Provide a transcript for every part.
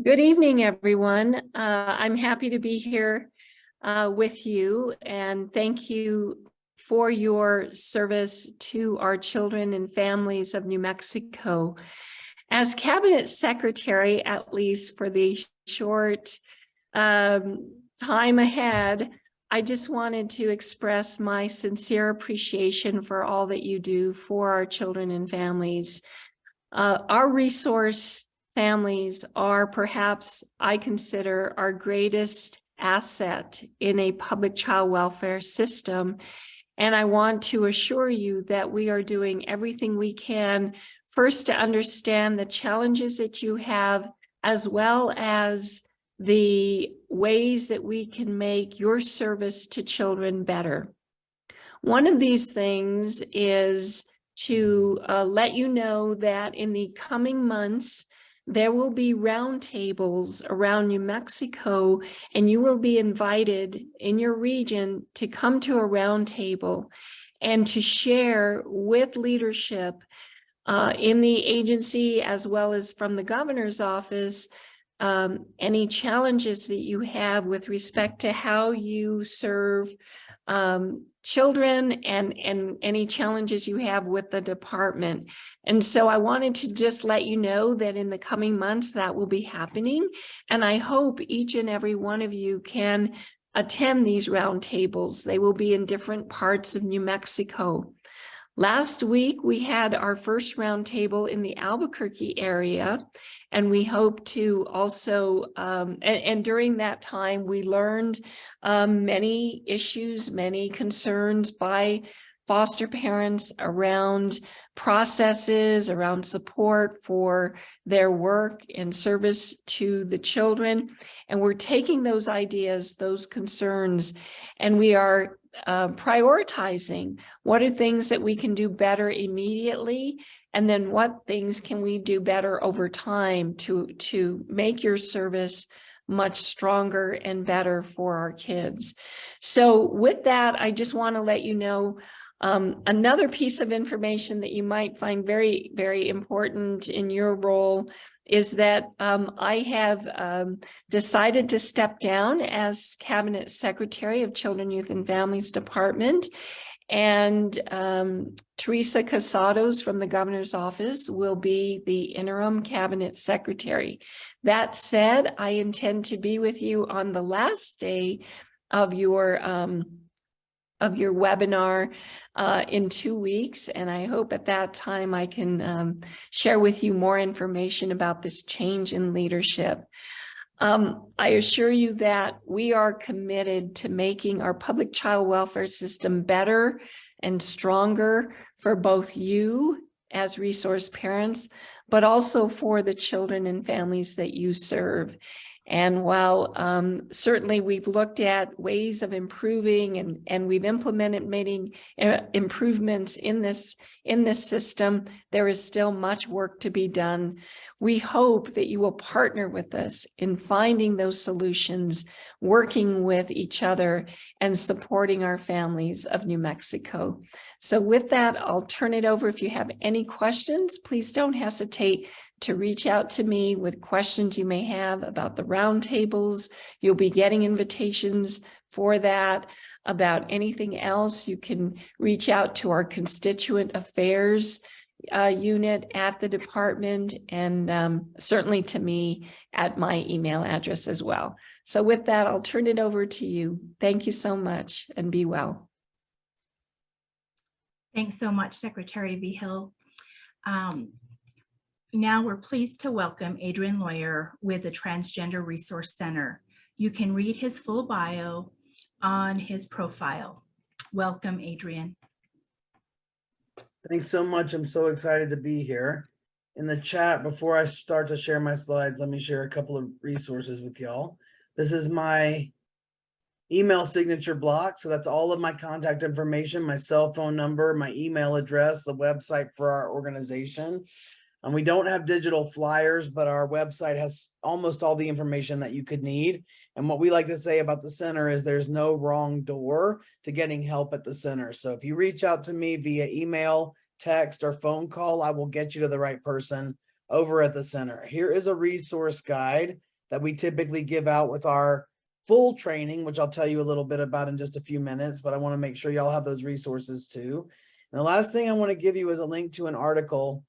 Good evening, everyone. I'm happy to be here with you, and thank you for your service to our children and families of New Mexico. As Cabinet Secretary, at least for the short time ahead, I just wanted to express my sincere appreciation for all that you do for our children and families. Our resource families are perhaps, I consider, our greatest asset in a public child welfare system. And I want to assure you that we are doing everything we can, first to understand the challenges that you have, as well as the ways that we can make your service to children better. One of these things is to let you know that in the coming months, there will be roundtables around New Mexico, and you will be invited in your region to come to a roundtable and to share with leadership in the agency, as well as from the governor's office, any challenges that you have with respect to how you serve children and any challenges you have with the department. And so I wanted to just let you know that in the coming months that will be happening. And I hope each and every one of you can attend these roundtables. They will be in different parts of New Mexico. Last week, we had our first roundtable in the Albuquerque area, and we hope to also, and during that time, we learned many issues, many concerns by foster parents around processes, around support for their work and service to the children. And we're taking those ideas, those concerns, and we are prioritizing what are things that we can do better immediately, and then what things can we do better over time to make your service much stronger and better for our kids. So with that, I just want to let you know another piece of information that you might find very, very important in your role is that I have decided to step down as Cabinet Secretary of Children, Youth, and Families Department. And Teresa Casados from the governor's office will be the interim Cabinet Secretary. That said, I intend to be with you on the last day of your webinar in 2 weeks. And I hope at that time I can share with you more information about this change in leadership. I assure you that we are committed to making our public child welfare system better and stronger for both you as resource parents, but also for the children and families that you serve. And while certainly we've looked at ways of improving and we've implemented many improvements in this system, there is still much work to be done. We hope that you will partner with us in finding those solutions, working with each other, and supporting our families of New Mexico. So with that, I'll turn it over. If you have any questions, please don't hesitate to reach out to me with questions you may have about the roundtables. You'll be getting invitations for that. About anything else, you can reach out to our constituent affairs unit at the department, and certainly to me at my email address as well. So with that, I'll turn it over to you. Thank you so much, and be well. Thanks so much, Secretary Vigil. Now we're pleased to welcome Adrien Lawyer with the Transgender Resource Center. You can read his full bio on his profile. Welcome, Adrien. Thanks so much. I'm so excited to be here. In the chat, before I start to share my slides, let me share a couple of resources with y'all. This is my email signature block. So that's all of my contact information, my cell phone number, my email address, the website for our organization. And we don't have digital flyers, but our website has almost all the information that you could need. And what we like to say about the center is there's no wrong door to getting help at the center. So if you reach out to me via email, text, or phone call, I will get you to the right person over at the center. Here is a resource guide that we typically give out with our full training, which I'll tell you a little bit about in just a few minutes, but I want to make sure y'all have those resources too. And the last thing I want to give you is a link to an article.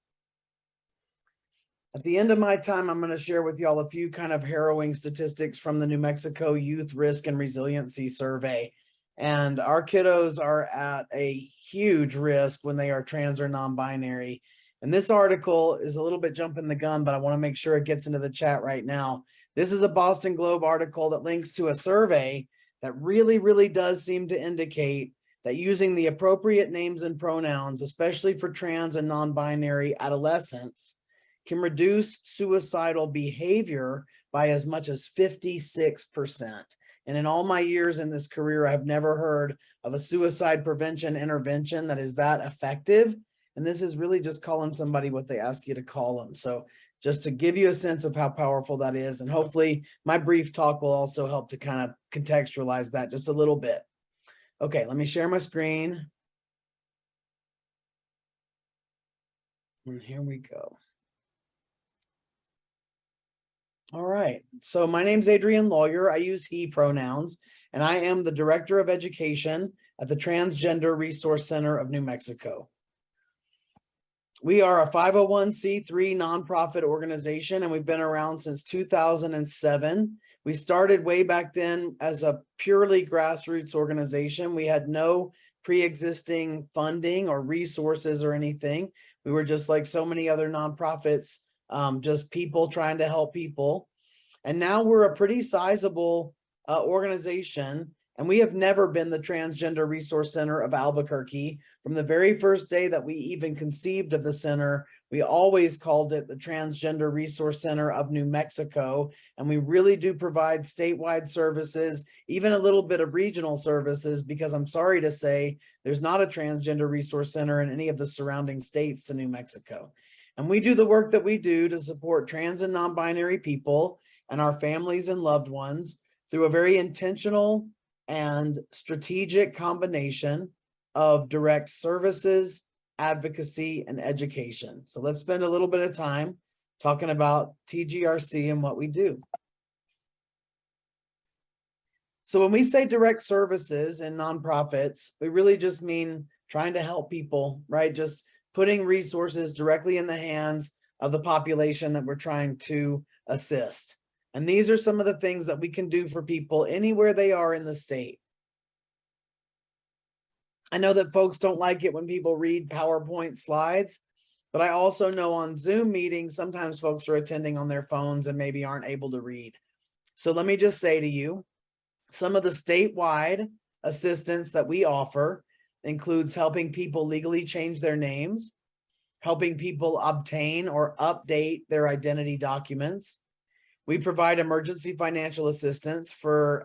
At the end of my time, I'm going to share with y'all a few kind of harrowing statistics from the New Mexico Youth Risk and Resiliency Survey. And our kiddos are at a huge risk when they are trans or non-binary. And this article is a little bit jumping the gun, but I want to make sure it gets into the chat right now. This is a Boston Globe article that links to a survey that really does seem to indicate that using the appropriate names and pronouns, especially for trans and non-binary adolescents, can reduce suicidal behavior by as much as 56%. And in all my years in this career, I've never heard of a suicide prevention intervention that is that effective. And this is really just calling somebody what they ask you to call them. So just to give you a sense of how powerful that is. And hopefully my brief talk will also help to kind of contextualize that just a little bit. Okay, let me share my screen. And here we go. All right, so my name's Adrien Lawyer. I use he pronouns, and I am the Director of Education at the Transgender Resource Center of New Mexico. We are a 501c3 nonprofit organization, and we've been around since 2007. We started way back then as a purely grassroots organization. We had no pre-existing funding or resources or anything. We were just like so many other nonprofits, just people trying to help people. And now we're a pretty sizable organization, and we have never been the Transgender Resource Center of Albuquerque. From the very first day that we even conceived of the center, we always called it the Transgender Resource Center of New Mexico. And we really do provide statewide services, even a little bit of regional services, because I'm sorry to say there's not a Transgender Resource Center in any of the surrounding states to New Mexico. And we do the work that we do to support trans and non-binary people and our families and loved ones through a very intentional and strategic combination of direct services, advocacy, and education. So let's spend a little bit of time talking about TGRC and what we do. So when we say direct services and nonprofits, we really just mean trying to help people, right? Just putting resources directly in the hands of the population that we're trying to assist. And these are some of the things that we can do for people anywhere they are in the state. I know that folks don't like it when people read PowerPoint slides, but I also know on Zoom meetings, sometimes folks are attending on their phones and maybe aren't able to read. So let me just say to you, some of the statewide assistance that we offer includes helping people legally change their names, helping people obtain or update their identity documents. We provide emergency financial assistance for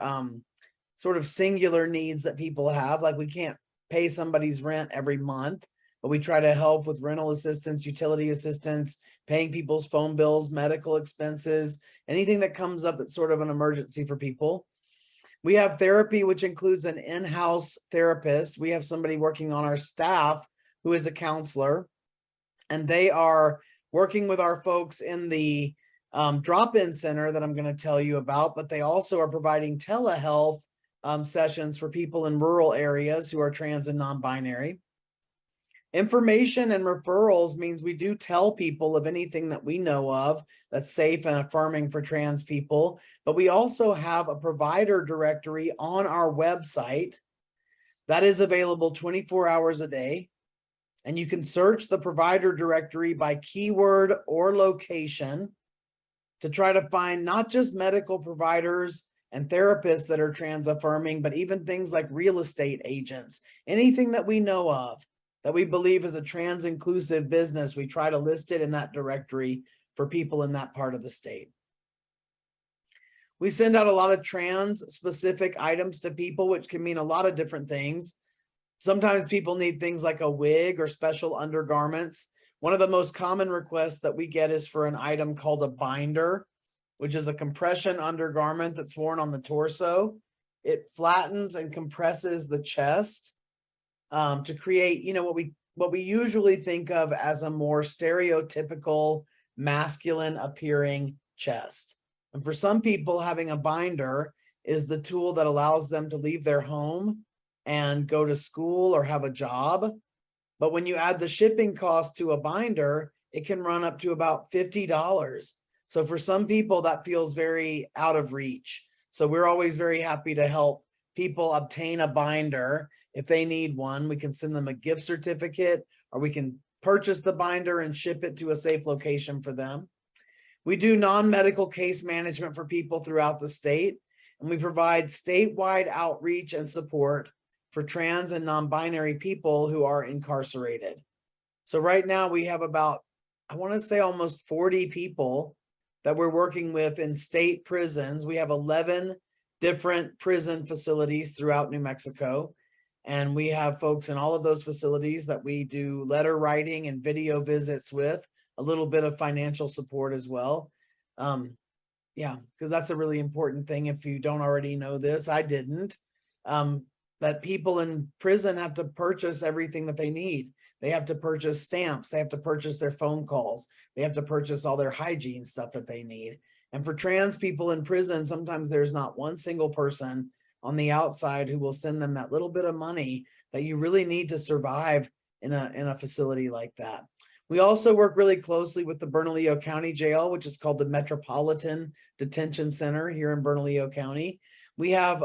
sort of singular needs that people have, like we can't pay somebody's rent every month, but we try to help with rental assistance, utility assistance, paying people's phone bills, medical expenses, anything that comes up that's sort of an emergency for people. We have therapy, which includes an in-house therapist. We have somebody working on our staff who is a counselor, and they are working with our folks in the drop-in center that I'm going to tell you about, but they also are providing telehealth sessions for people in rural areas who are trans and non-binary. Information and referrals means we do tell people of anything that we know of that's safe and affirming for trans people, but we also have a provider directory on our website that is available 24 hours a day. And you can search the provider directory by keyword or location to try to find not just medical providers and therapists that are trans affirming, but even things like real estate agents, anything that we know of that we believe is a trans inclusive business, we try to list it in that directory for people in that part of the state. We send out a lot of trans specific items to people, which can mean a lot of different things. Sometimes people need things like a wig or special undergarments. One of the most common requests that we get is for an item called a binder, which is a compression undergarment that's worn on the torso. It flattens and compresses the chest to create, you know, what we usually think of as a more stereotypical masculine appearing chest. And for some people, having a binder is the tool that allows them to leave their home and go to school or have a job. But when you add the shipping cost to a binder, it can run up to about $50. So for some people, that feels very out of reach. So we're always very happy to help people obtain a binder. If they need one, we can send them a gift certificate, or we can purchase the binder and ship it to a safe location for them. We do non-medical case management for people throughout the state, and we provide statewide outreach and support for trans and non-binary people who are incarcerated. So right now we have about, I want to say almost 40 people that we're working with in state prisons. We have 11 different prison facilities throughout New Mexico. And we have folks in all of those facilities that we do letter writing and video visits with, a little bit of financial support as well. Yeah, because that's a really important thing. If you don't already know this, I didn't, that people in prison have to purchase everything that they need. They have to purchase stamps. They have to purchase their phone calls. They have to purchase all their hygiene stuff that they need. And for trans people in prison, sometimes there's not one single person on the outside who will send them that little bit of money that you really need to survive in a facility like that. We also work really closely with the Bernalillo County Jail, which is called the Metropolitan Detention Center here in Bernalillo County. We have,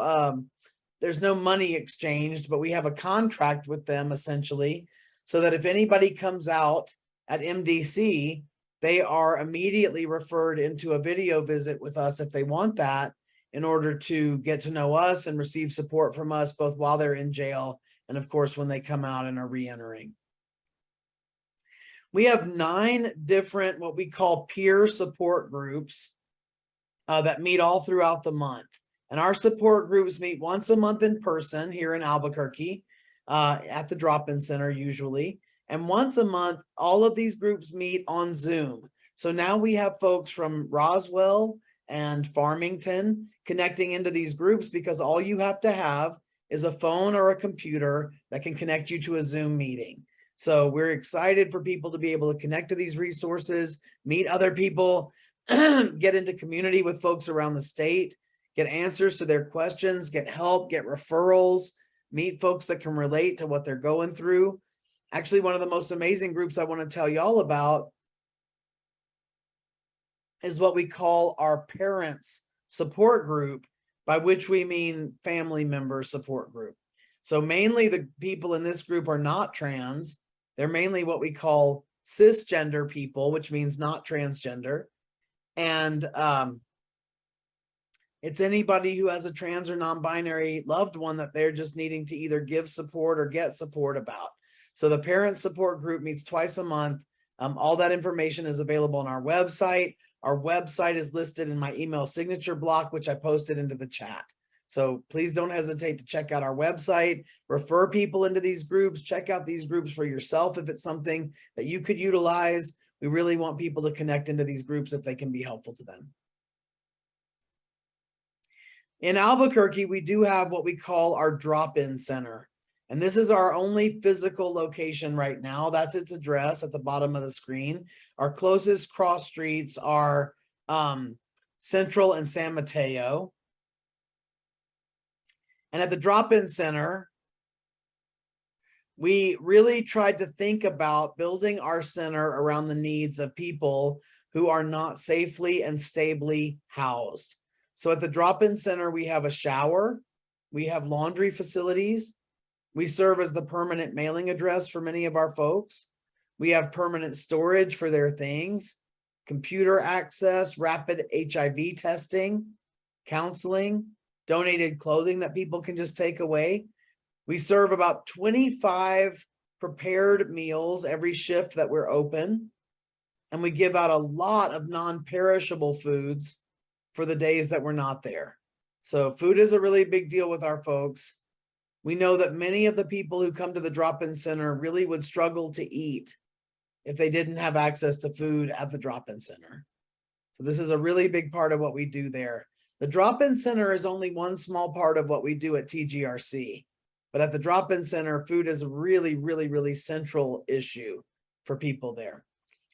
there's no money exchanged, but we have a contract with them essentially, so that if anybody comes out at MDC, they are immediately referred into a video visit with us if they want that, in order to get to know us and receive support from us, both while they're in jail and of course when they come out and are re-entering. We have 9 different what we call peer support groups that meet all throughout the month. And our support groups meet once a month in person here in Albuquerque at the drop-in center usually. And once a month, all of these groups meet on Zoom. So now we have folks from Roswell and Farmington connecting into these groups, because all you have to have is a phone or a computer that can connect you to a Zoom meeting. So we're excited for people to be able to connect to these resources, meet other people, get into community with folks around the state, get answers to their questions, get help, get referrals, meet folks that can relate to what they're going through. Actually, one of the most amazing groups I want to tell y'all about is what we call our parents support group, by which we mean family member support group. So mainly the people in this group are not trans. They're mainly what we call cisgender people, which means not transgender. And it's anybody who has a trans or non-binary loved one that they're just needing to either give support or get support about. So the parent support group meets twice a month. All that information is available on our website. Our website is listed in my email signature block, which I posted into the chat. So please don't hesitate to check out our website, refer people into these groups, check out these groups for yourself if it's something that you could utilize. We really want people to connect into these groups if they can be helpful to them. In Albuquerque, we do have what we call our drop-in center. And this is our only physical location right now. That's its address at the bottom of the screen. Our closest cross streets are Central and San Mateo. And at the drop-in center, we really tried to think about building our center around the needs of people who are not safely and stably housed. So at the drop-in center, we have a shower, we have laundry facilities, we serve as the permanent mailing address for many of our folks. We have permanent storage for their things, computer access, rapid HIV testing, counseling, donated clothing that people can just take away. We serve about 25 prepared meals every shift that we're open. And we give out a lot of non-perishable foods for the days that we're not there. So food is a really big deal with our folks. We know that many of the people who come to the drop-in center really would struggle to eat if they didn't have access to food at the drop-in center. So this is a really big part of what we do there. The drop-in center is only one small part of what we do at TGRC. But at the drop-in center, food is a really, really, really central issue for people there.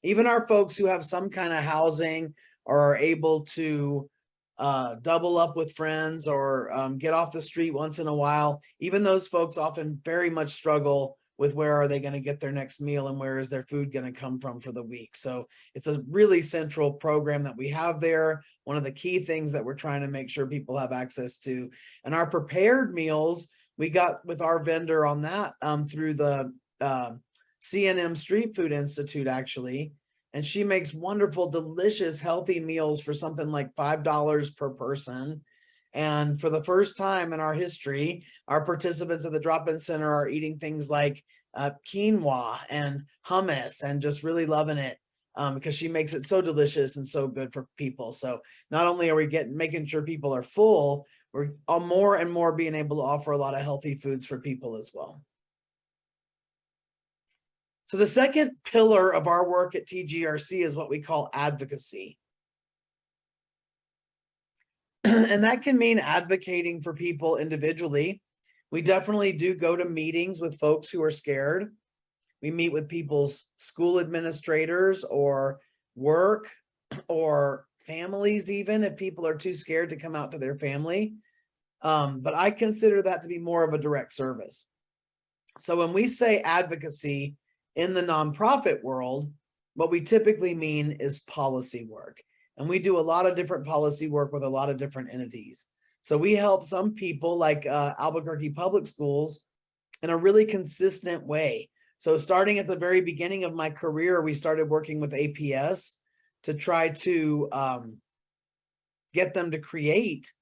Even our folks who have some kind of housing or are able to double up with friends or get off the street once in a while. Even those folks often very much struggle with where are they going to get their next meal and where is their food going to come from for the week. So it's a really central program that we have there. One of the key things that we're trying to make sure people have access to. And our prepared meals, we got with our vendor on that through the CNM Street Food Institute, actually. And she makes wonderful, delicious, healthy meals for something like $5 per person. And for the first time in our history, our participants at the drop-in center are eating things like quinoa and hummus and just really loving it because she makes it so delicious and so good for people. So not only are we making sure people are full, we're more and more being able to offer a lot of healthy foods for people as well. So the second pillar of our work at TGRC is what we call advocacy. And that can mean advocating for people individually. We definitely do go to meetings with folks who are scared. We meet with people's school administrators or work or families, even if people are too scared to come out to their family. But I consider that to be more of a direct service. So when we say advocacy in the nonprofit world, what we typically mean is policy work. And we do a lot of different policy work with a lot of different entities. So we help some people like Albuquerque Public Schools in a really consistent way. So starting at the very beginning of my career, we started working with APS to try to get them to create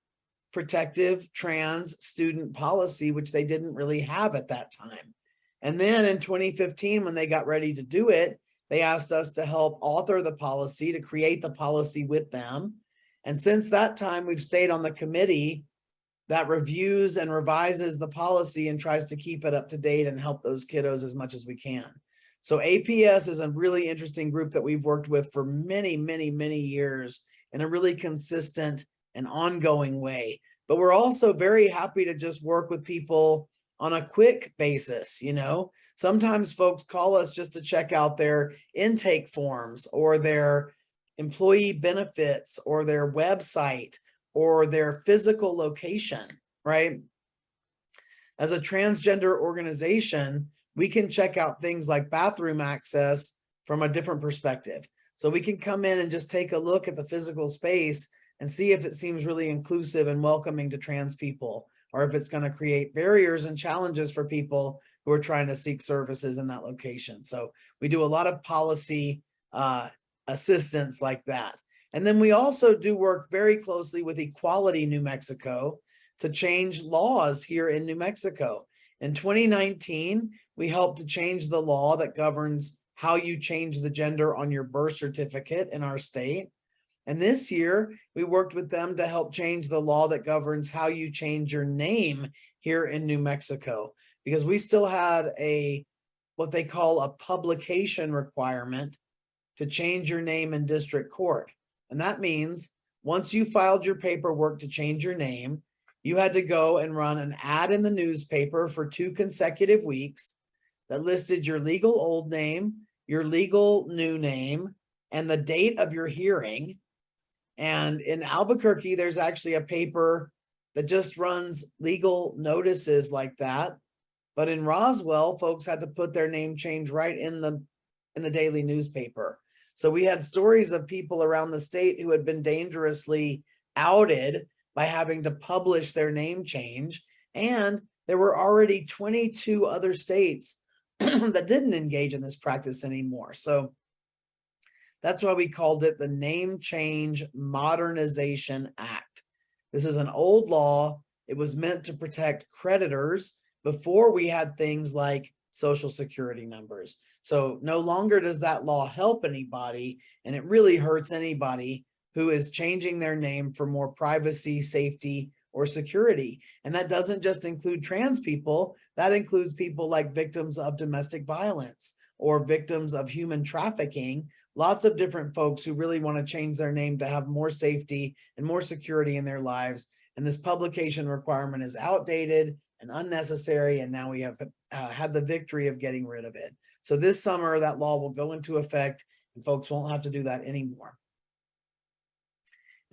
protective trans student policy, which they didn't really have at that time. And then in 2015, when they got ready to do it, they asked us to help author the policy, to create the policy with them. And since that time, we've stayed on the committee that reviews and revises the policy and tries to keep it up to date and help those kiddos as much as we can. So APS is a really interesting group that we've worked with for many, many, many years in a really consistent and ongoing way. But we're also very happy to just work with people on a quick basis. You know, sometimes folks call us just to check out their intake forms or their employee benefits or their website or their physical location, right? As a transgender organization, we can check out things like bathroom access from a different perspective. So we can come in and just take a look at the physical space and see if it seems really inclusive and welcoming to trans people, or if it's going to create barriers and challenges for people who are trying to seek services in that location. So we do a lot of policy assistance like that. And then we also do work very closely with Equality New Mexico to change laws here in New Mexico. In 2019, we helped to change the law that governs how you change the gender on your birth certificate in our state. And this year, we worked with them to help change the law that governs how you change your name here in New Mexico, because we still had what they call a publication requirement to change your name in district court. And that means once you filed your paperwork to change your name, you had to go and run an ad in the newspaper for 2 consecutive weeks that listed your legal old name, your legal new name, and the date of your hearing. And in Albuquerque, there's actually a paper that just runs legal notices like that. But in Roswell, folks had to put their name change right in the daily newspaper. So we had stories of people around the state who had been dangerously outed by having to publish their name change. And there were already 22 other states that didn't engage in this practice anymore. So that's why we called it the Name Change Modernization Act. This is an old law. It was meant to protect creditors before we had things like Social Security numbers. So no longer does that law help anybody, and it really hurts anybody who is changing their name for more privacy, safety, or security. And that doesn't just include trans people. That includes people like victims of domestic violence or victims of human trafficking. Lots of different folks who really want to change their name to have more safety and more security in their lives. And this publication requirement is outdated and unnecessary. And now we have had the victory of getting rid of it. So this summer, that law will go into effect and folks won't have to do that anymore.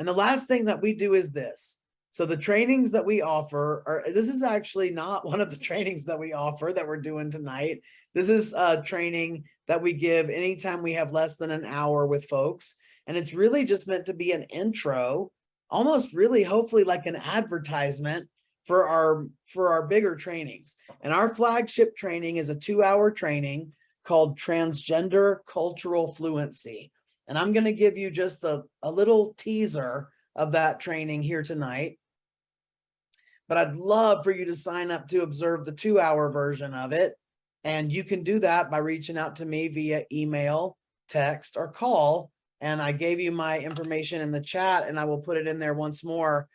And the last thing that we do is this. So the trainings that we offer are, this is actually not one of the trainings that we offer that we're doing tonight. This is a training that we give anytime we have less than an hour with folks. And it's really just meant to be an intro, almost really hopefully like an advertisement for our bigger trainings. And our flagship training is a 2-hour training called Transgender Cultural Fluency. And I'm going to give you just a little teaser of that training here tonight. But I'd love for you to sign up to observe the 2-hour version of it. And you can do that by reaching out to me via email, text, or call. And I gave you my information in the chat, and I will put it in there once more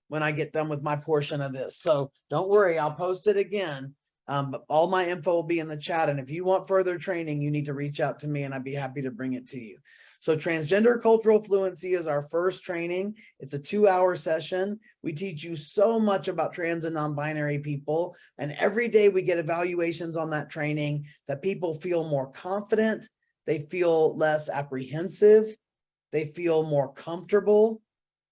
when I get done with my portion of this. So don't worry, I'll post it again. But all my info will be in the chat. And if you want further training, you need to reach out to me and I'd be happy to bring it to you. So Transgender Cultural Fluency is our first training. It's a 2-hour session. We teach you so much about trans and non-binary people. And every day we get evaluations on that training that people feel more confident. They feel less apprehensive. They feel more comfortable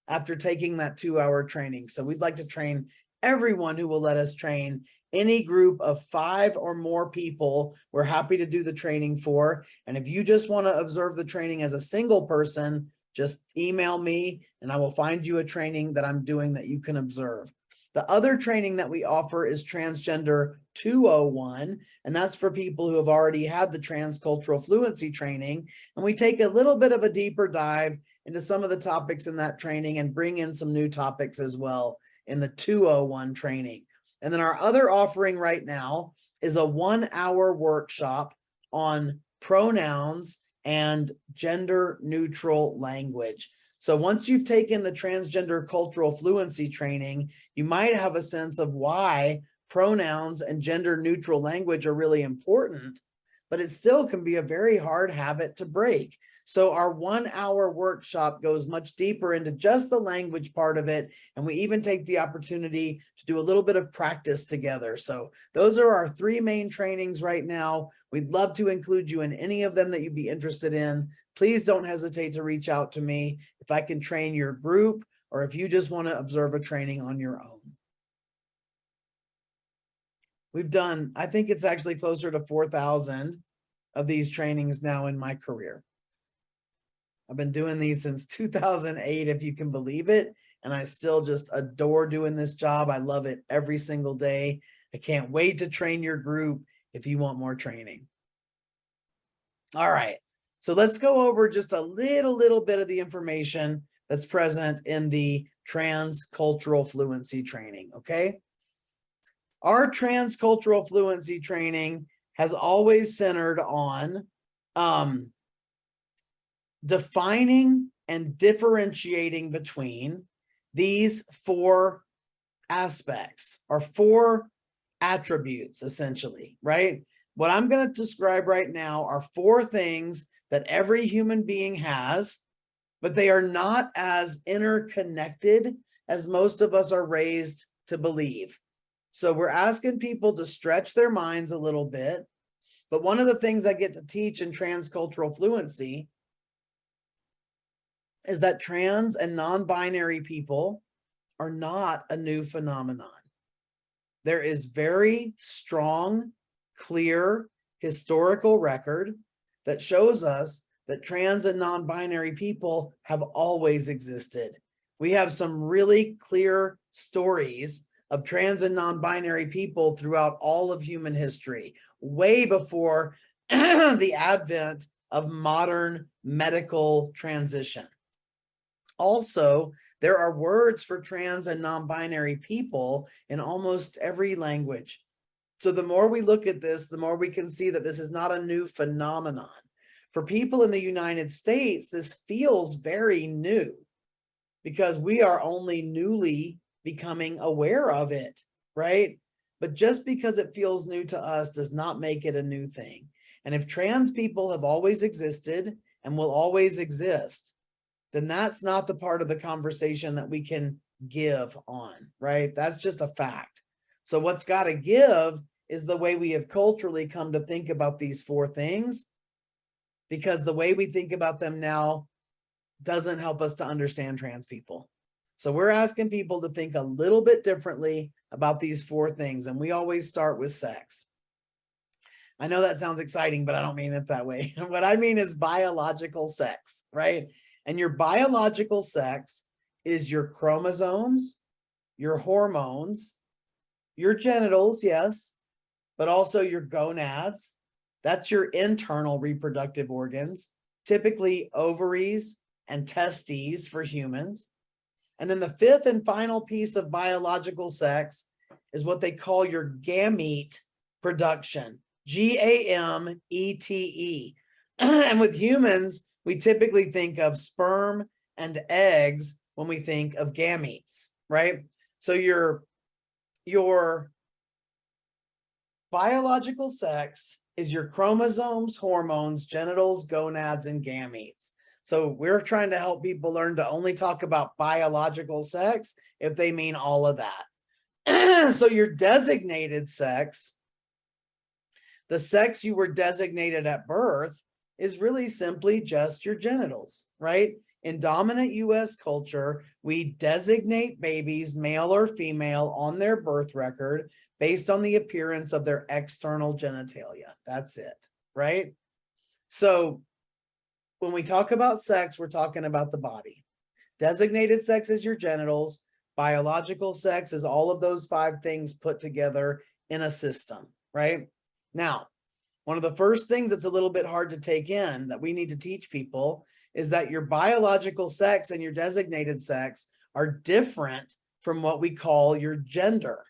after taking that 2-hour training. So we'd like to train everyone who will let us train. Any group of 5 or more people, we're happy to do the training for. And if you just want to observe the training as a single person, just email me and I will find you a training that I'm doing that you can observe. The other training that we offer is Transgender 201, and that's for people who have already had the Transcultural Fluency training. And we take a little bit of a deeper dive into some of the topics in that training and bring in some new topics as well in the 201 training. And then our other offering right now is a 1-hour workshop on pronouns and gender neutral language. So once you've taken the Transgender Cultural Fluency training, you might have a sense of why pronouns and gender neutral language are really important, but it still can be a very hard habit to break. So our 1-hour workshop goes much deeper into just the language part of it. And we even take the opportunity to do a little bit of practice together. So those are our 3 main trainings right now. We'd love to include you in any of them that you'd be interested in. Please don't hesitate to reach out to me if I can train your group or if you just want to observe a training on your own. We've done, I think it's actually closer to 4,000 of these trainings now in my career. I've been doing these since 2008, if you can believe it. And I still just adore doing this job. I love it every single day. I can't wait to train your group if you want more training. All right. So let's go over just a little bit of the information that's present in the Transcultural Fluency training, okay? Our Transcultural Fluency training has always centered on defining and differentiating between these 4 aspects or 4 attributes, essentially, right? What I'm going to describe right now are 4 things that every human being has, but they are not as interconnected as most of us are raised to believe. So we're asking people to stretch their minds a little bit. But one of the things I get to teach in Transcultural Fluency is that trans and non-binary people are not a new phenomenon. There is very strong, clear historical record that shows us that trans and non-binary people have always existed. We have some really clear stories of trans and non-binary people throughout all of human history, way before the advent of modern medical transition. Also, there are words for trans and non-binary people in almost every language. So the more we look at this, the more we can see that this is not a new phenomenon. For people in the United States, this feels very new because we are only newly becoming aware of it, right? But just because it feels new to us does not make it a new thing. And if trans people have always existed and will always exist, then that's not the part of the conversation that we can give on, right? That's just a fact. So what's got to give is the way we have culturally come to think about these 4 things, because the way we think about them now doesn't help us to understand trans people. So we're asking people to think a little bit differently about these 4 things. And we always start with sex. I know that sounds exciting, but I don't mean it that way. What I mean is biological sex, right? And your biological sex is your chromosomes, your hormones, your genitals, yes, but also your gonads. That's your internal reproductive organs, typically ovaries and testes for humans. And then the 5th and final piece of biological sex is what they call your gamete production, Gamete. And with humans, we typically think of sperm and eggs when we think of gametes, right? So your biological sex is your chromosomes, hormones, genitals, gonads, and gametes. So we're trying to help people learn to only talk about biological sex if they mean all of that. So your designated sex, the sex you were designated at birth, is really simply just your genitals, right? In dominant US culture, we designate babies, male or female, on their birth record based on the appearance of their external genitalia. That's it, right? So when we talk about sex, we're talking about the body. Designated sex is your genitals. Biological sex is all of those 5 things put together in a system, right? Now, one of the first things that's a little bit hard to take in that we need to teach people is that your biological sex and your designated sex are different from what we call your gender.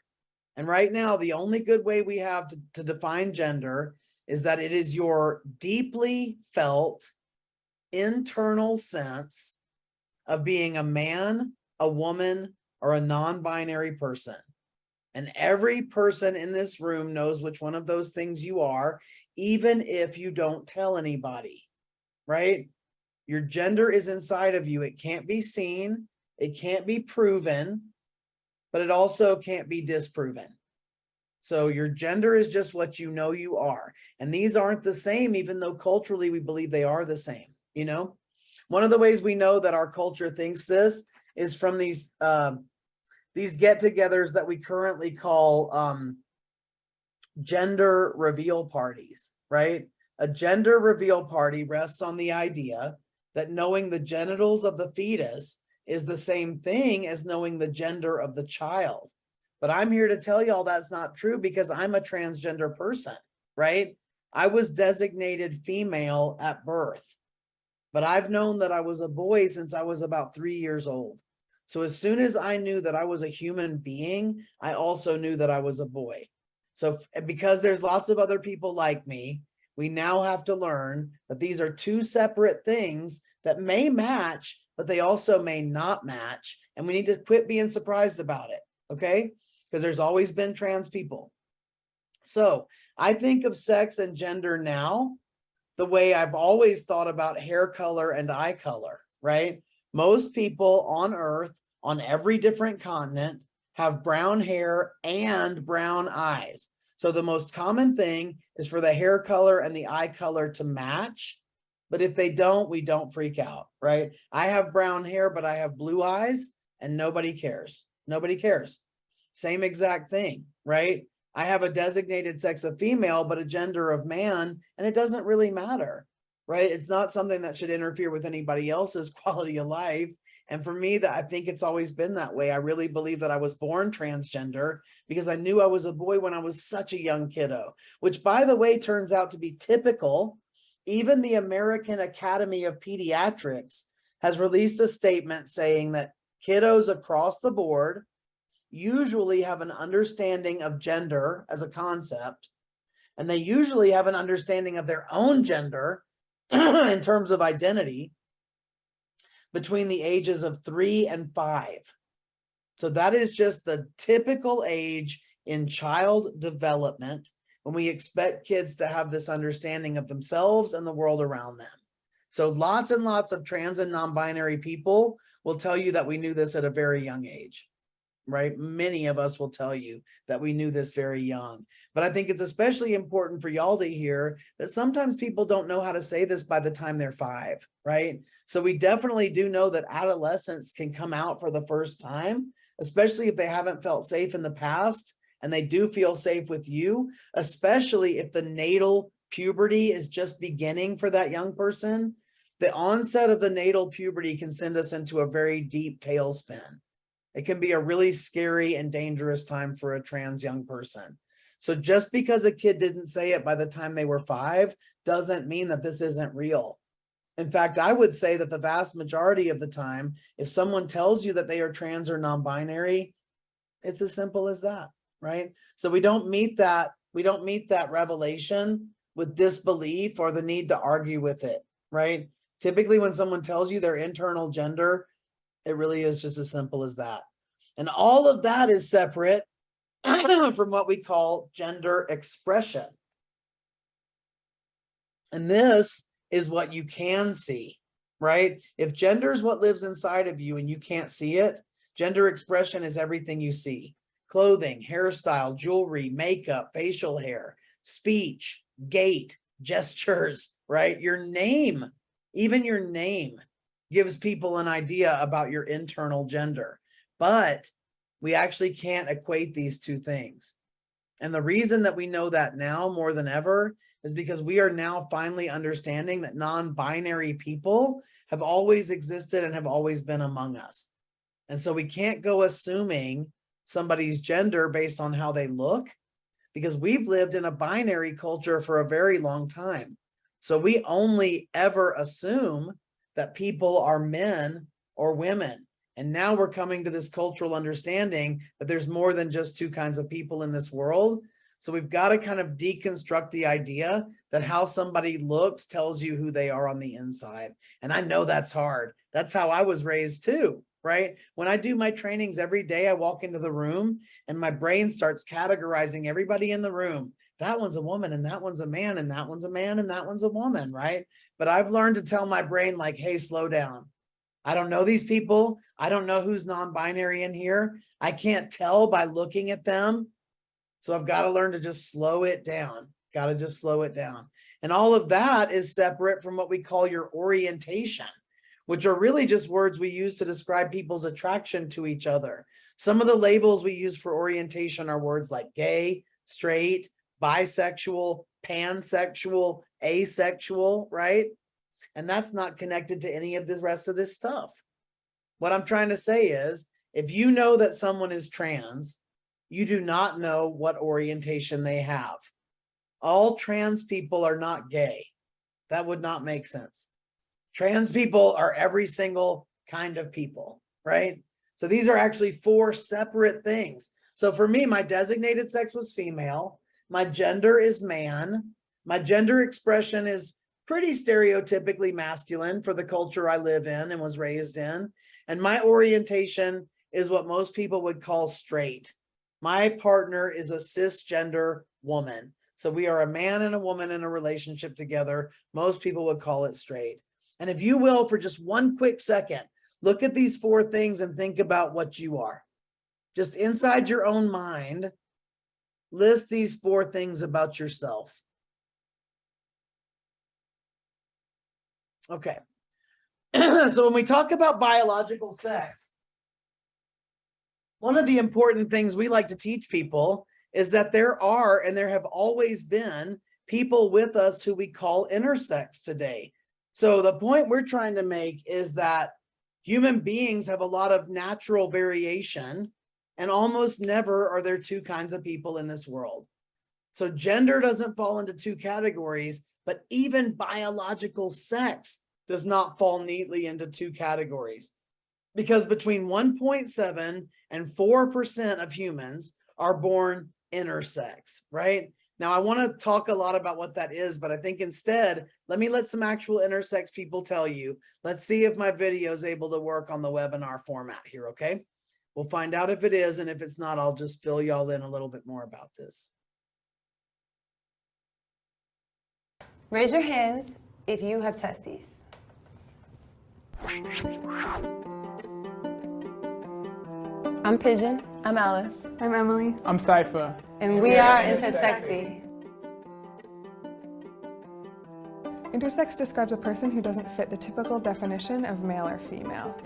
And right now, the only good way we have to define gender is that it is your deeply felt internal sense of being a man, a woman, or a non-binary person. And every person in this room knows which one of those things you are, even if you don't tell anybody, right? Your gender is inside of you. It can't be seen, it can't be proven, but it also can't be disproven. So your gender is just what you know you are. And these aren't the same, even though culturally we believe they are the same, you know? One of the ways we know that our culture thinks this is from these get-togethers that we currently call gender reveal parties, right? A gender reveal party rests on the idea that knowing the genitals of the fetus is the same thing as knowing the gender of the child. But I'm here to tell y'all that's not true because I'm a transgender person, right? I was designated female at birth, but I've known that I was a boy since I was about 3 years old. So as soon as I knew that I was a human being, I also knew that I was a boy. So because there's lots of other people like me, we now have to learn that these are 2 separate things that may match, but they also may not match. And we need to quit being surprised about it, okay? Because there's always been trans people. So I think of sex and gender now the way I've always thought about hair color and eye color, right? Most people on Earth, on every different continent, have brown hair and brown eyes. So the most common thing is for the hair color and the eye color to match. But if they don't, we don't freak out, right? I have brown hair, but I have blue eyes and nobody cares. Nobody cares. Same exact thing, right? I have a designated sex of female, but a gender of man, and it doesn't really matter, right? It's not something that should interfere with anybody else's quality of life. And for me, that I think it's always been that way. I really believe that I was born transgender because I knew I was a boy when I was such a young kiddo, which by the way, turns out to be typical. Even the American Academy of Pediatrics has released a statement saying that kiddos across the board usually have an understanding of gender as a concept, and they usually have an understanding of their own gender in terms of identity between the ages of 3 and 5. So that is just the typical age in child development when we expect kids to have this understanding of themselves and the world around them. So lots and lots of trans and non-binary people will tell you that we knew this at a very young age. right? Many of us will tell you that we knew this very young. But I think it's especially important for y'all to hear that sometimes people don't know how to say this by the time they're 5, right? So we definitely do know that adolescents can come out for the first time, especially if they haven't felt safe in the past, and they do feel safe with you, especially if the natal puberty is just beginning for that young person. The onset of the natal puberty can send us into a very deep tailspin. It can be a really scary and dangerous time for a trans young person. So just because a kid didn't say it by the time they were 5 doesn't mean that this isn't real. In fact, I would say that the vast majority of the time, if someone tells you that they are trans or non-binary, it's as simple as that, right? So we don't meet that revelation with disbelief or the need to argue with it, right? Typically, when someone tells you their internal gender, it really is just as simple as that. And all of that is separate from what we call gender expression. And this is what you can see, right? If gender is what lives inside of you and you can't see it, gender expression is everything you see. Clothing, hairstyle, jewelry, makeup, facial hair, speech, gait, gestures, right? Your name, even your name gives people an idea about your internal gender. But we actually can't equate these two things. And the reason that we know that now more than ever is because we are now finally understanding that non-binary people have always existed and have always been among us. And so we can't go assuming somebody's gender based on how they look, because we've lived in a binary culture for a very long time. So we only ever assume that people are men or women. And now we're coming to this cultural understanding that there's more than just two kinds of people in this world. So we've got to kind of deconstruct the idea that how somebody looks tells you who they are on the inside. And I know that's hard. That's how I was raised too, right? When I do my trainings every day, I walk into the room and my brain starts categorizing everybody in the room. That one's a woman and that one's a man and that one's a man and that one's a woman, right? But I've learned to tell my brain like, hey, slow down. I don't know these people. I don't know who's non-binary in here. I can't tell by looking at them. So I've got to learn to just slow it down. Got to just slow it down. And all of that is separate from what we call your orientation, which are really just words we use to describe people's attraction to each other. Some of the labels we use for orientation are words like gay, straight, bisexual, pansexual, asexual, right? And that's not connected to any of the rest of this stuff. What I'm trying to say is, if you know that someone is trans, you do not know what orientation they have. All trans people are not gay. That would not make sense. Trans people are every single kind of people, right? So these are actually 4 separate things. So for me, my designated sex was female. My gender is man. My gender expression is pretty stereotypically masculine for the culture I live in and was raised in. And my orientation is what most people would call straight. My partner is a cisgender woman. So we are a man and a woman in a relationship together. Most people would call it straight. And if you will, for just one quick second, look at these 4 things and think about what you are. Just inside your own mind, list these 4 things about yourself. Okay. So when we talk about biological sex, one of the important things we like to teach people is that there are, and there have always been, people with us who we call intersex today. So the point we're trying to make is that human beings have a lot of natural variation, and almost never are there 2 kinds of people in this world. So gender doesn't fall into 2 categories, but even biological sex does not fall neatly into 2 categories, because between 1.7 and 4% of humans are born intersex, right? Now, I want to talk a lot about what that is, but I think instead, let some actual intersex people tell you. Let's see if my video is able to work on the webinar format here, okay? We'll find out if it is, and if it's not, I'll just fill y'all in a little bit more about this. Raise your hands if you have testes. I'm Pigeon, I'm Alice. I'm Emily. I'm Cypher. and we are Intersexy. Intersex describes a person who doesn't fit the typical definition of male or female.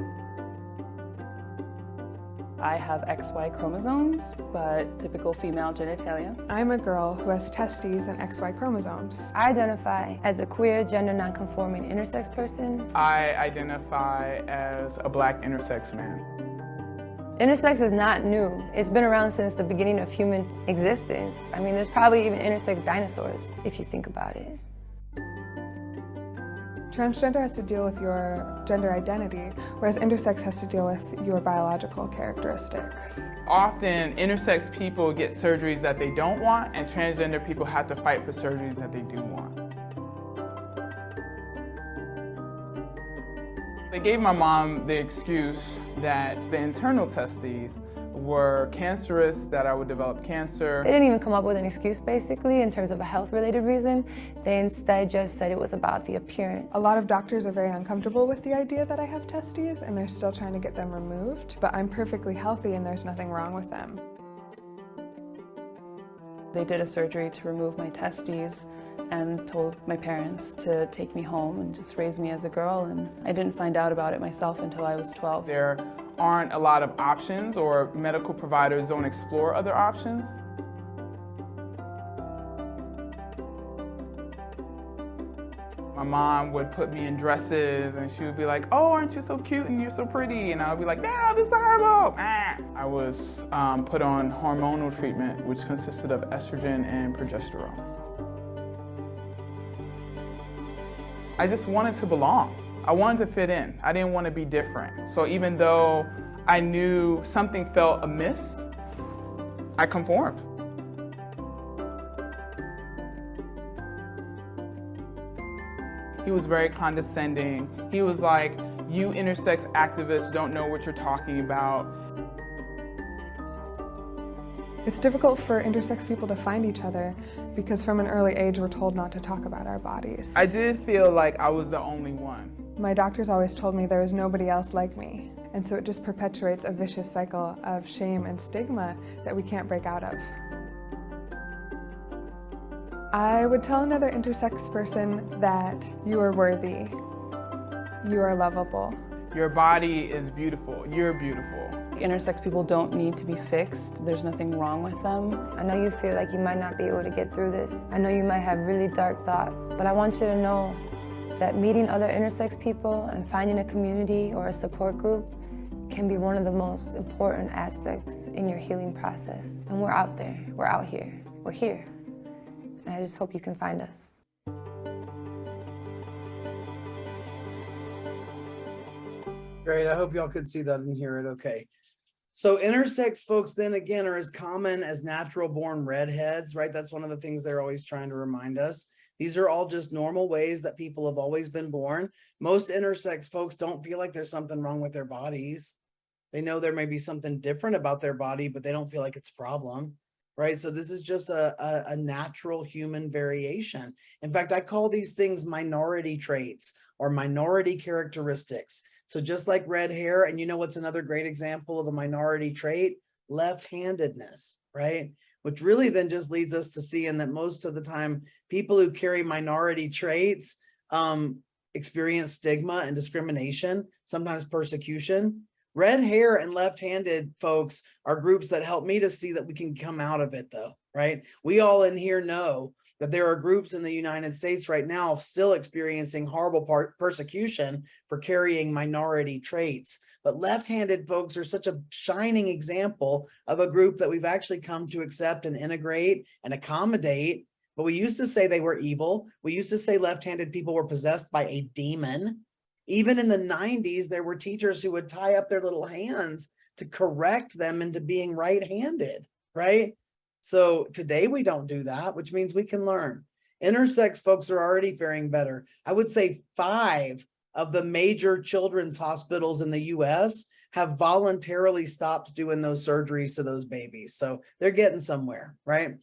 I have XY chromosomes, but typical female genitalia. I'm a girl who has testes and XY chromosomes. I identify as a queer, gender nonconforming intersex person. I identify as a Black intersex man. Intersex is not new. It's been around since the beginning of human existence. I mean, there's probably even intersex dinosaurs, if you think about it. Transgender has to deal with your gender identity, whereas intersex has to deal with your biological characteristics. Often, intersex people get surgeries that they don't want, and transgender people have to fight for surgeries that they do want. They gave my mom the excuse that the internal testes were cancerous, that I would develop cancer. They didn't even come up with an excuse, basically, in terms of a health-related reason. They instead just said it was about the appearance. A lot of doctors are very uncomfortable with the idea that I have testes, and they're still trying to get them removed, but I'm perfectly healthy and there's nothing wrong with them. They did a surgery to remove my testes and told my parents to take me home and just raise me as a girl, and I didn't find out about it myself until I was 12. There aren't a lot of options, or medical providers don't explore other options. My mom would put me in dresses and she would be like, "Oh, aren't you so cute and you're so pretty?" And I would be like, "No, this is horrible." I was put on hormonal treatment, which consisted of estrogen and progesterone. I just wanted to belong. I wanted to fit in. I didn't want to be different. So even though I knew something felt amiss, I conformed. He was very condescending. He was like, "You intersex activists don't know what you're talking about." It's difficult for intersex people to find each other because from an early age we're told not to talk about our bodies. I did feel like I was the only one. My doctors always told me there was nobody else like me, and so it just perpetuates a vicious cycle of shame and stigma that we can't break out of. I would tell another intersex person that you are worthy, you are lovable. Your body is beautiful. You're beautiful. Intersex people don't need to be fixed. There's nothing wrong with them. I know you feel like you might not be able to get through this. I know you might have really dark thoughts, but I want you to know that meeting other intersex people and finding a community or a support group can be one of the most important aspects in your healing process. And we're out there, we're out here, we're here. And I just hope you can find us. Great, I hope y'all could see that and hear it okay. So intersex folks then again are as common as natural born redheads, right? That's one of the things they're always trying to remind us. These are all just normal ways that people have always been born. Most intersex folks don't feel like there's something wrong with their bodies. They know there may be something different about their body, but they don't feel like it's a problem, right? So this is just a natural human variation. In fact, I call these things minority traits or minority characteristics. So just like red hair, and you know what's another great example of a minority trait? Left-handedness, right? Which really then just leads us to seeing that most of the time, people who carry minority traits experience stigma and discrimination, sometimes persecution. Red hair and left-handed folks are groups that help me to see that we can come out of it though, right? We all in here know that there are groups in the United States right now still experiencing horrible persecution for carrying minority traits. But left-handed folks are such a shining example of a group that we've actually come to accept and integrate and accommodate. But we used to say they were evil. We used to say left-handed people were possessed by a demon. Even in the 90s, there were teachers who would tie up their little hands to correct them into being right-handed, right? So today we don't do that, which means we can learn. Intersex folks are already faring better. I would say 5 of the major children's hospitals in the US have voluntarily stopped doing those surgeries to those babies. So they're getting somewhere, right?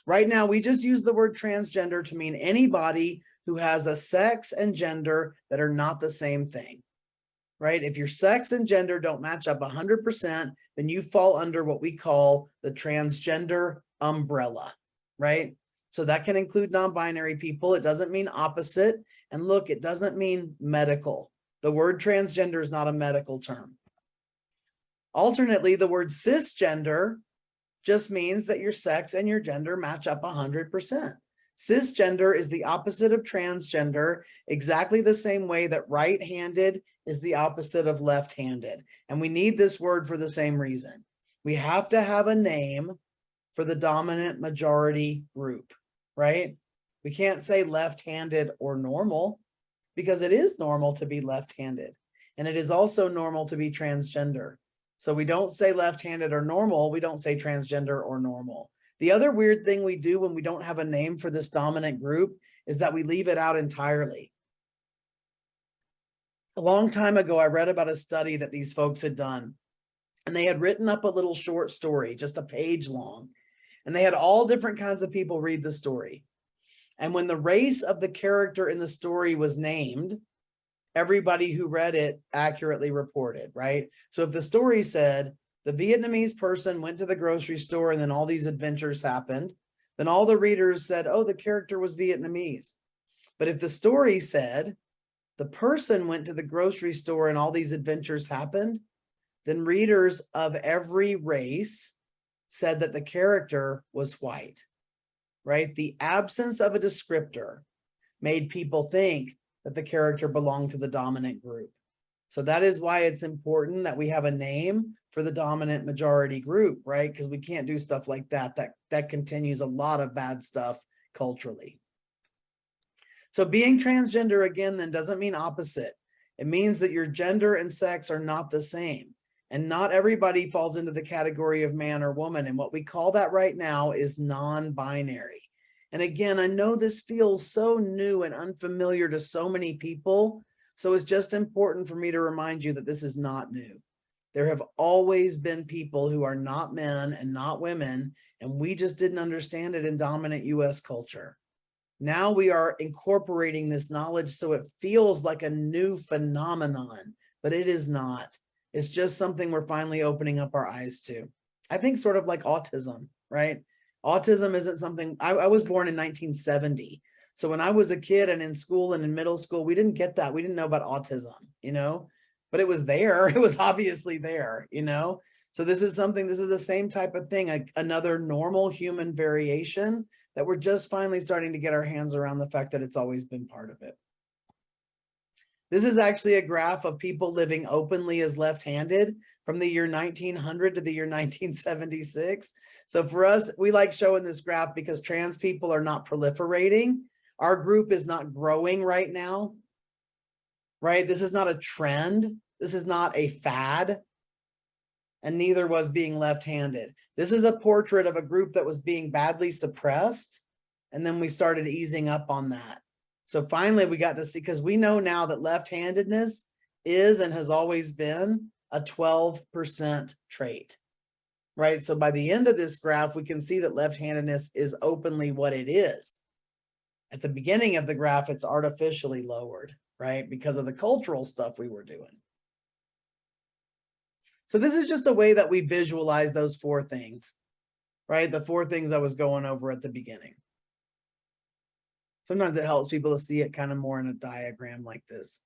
Right now, we just use the word transgender to mean anybody who has a sex and gender that are not the same thing. right? If your sex and gender don't match up 100%, then you fall under what we call the transgender umbrella, right? So that can include non-binary people. It doesn't mean opposite. And look, it doesn't mean medical. The word transgender is not a medical term. Alternately, the word cisgender just means that your sex and your gender match up 100%. Cisgender is the opposite of transgender, exactly the same way that right-handed is the opposite of left-handed. And we need this word for the same reason. We have to have a name for the dominant majority group, right? We can't say left-handed or normal, because it is normal to be left-handed. And it is also normal to be transgender. So we don't say left-handed or normal, we don't say transgender or normal. The other weird thing we do when we don't have a name for this dominant group is that we leave it out entirely. A long time ago, I read about a study that these folks had done, and they had written up a little short story, just a page long, and they had all different kinds of people read the story. And when the race of the character in the story was named, everybody who read it accurately reported, right? So if the story said, the Vietnamese person went to the grocery store and then all these adventures happened, then all the readers said, oh, the character was Vietnamese. But if the story said, the person went to the grocery store and all these adventures happened, then readers of every race said that the character was white, right? The absence of a descriptor made people think that the character belonged to the dominant group. So that is why it's important that we have a name for the dominant majority group, right? Because we can't do stuff like that. That continues a lot of bad stuff culturally. So being transgender, again, then doesn't mean opposite. It means that your gender and sex are not the same. And not everybody falls into the category of man or woman. And what we call that right now is non-binary. And again, I know this feels so new and unfamiliar to so many people. So it's just important for me to remind you that this is not new. There have always been people who are not men and not women, and we just didn't understand it in dominant US culture. Now we are incorporating this knowledge so it feels like a new phenomenon, but it is not. It's just something we're finally opening up our eyes to. I think sort of like autism, right? Autism isn't something, I was born in 1970. So when I was a kid and in school and in middle school, we didn't get that. We didn't know about autism, you know, but it was there. It was obviously there, you know? So this is something, this is the same type of thing, another normal human variation that we're just finally starting to get our hands around the fact that it's always been part of it. This is actually a graph of people living openly as left-handed from the year 1900 to the year 1976. So for us, we like showing this graph because trans people are not proliferating. Our group is not growing right now, right? This is not a trend. This is not a fad. And neither was being left-handed. This is a portrait of a group that was being badly suppressed. And then we started easing up on that. So finally we got to see, because we know now that left-handedness is and has always been a 12% trait, right? So by the end of this graph, we can see that left-handedness is openly what it is. At the beginning of the graph, it's artificially lowered, right? Because of the cultural stuff we were doing. So this is just a way that we visualize those four things, right? The four things I was going over at the beginning. Sometimes it helps people to see it kind of more in a diagram like this.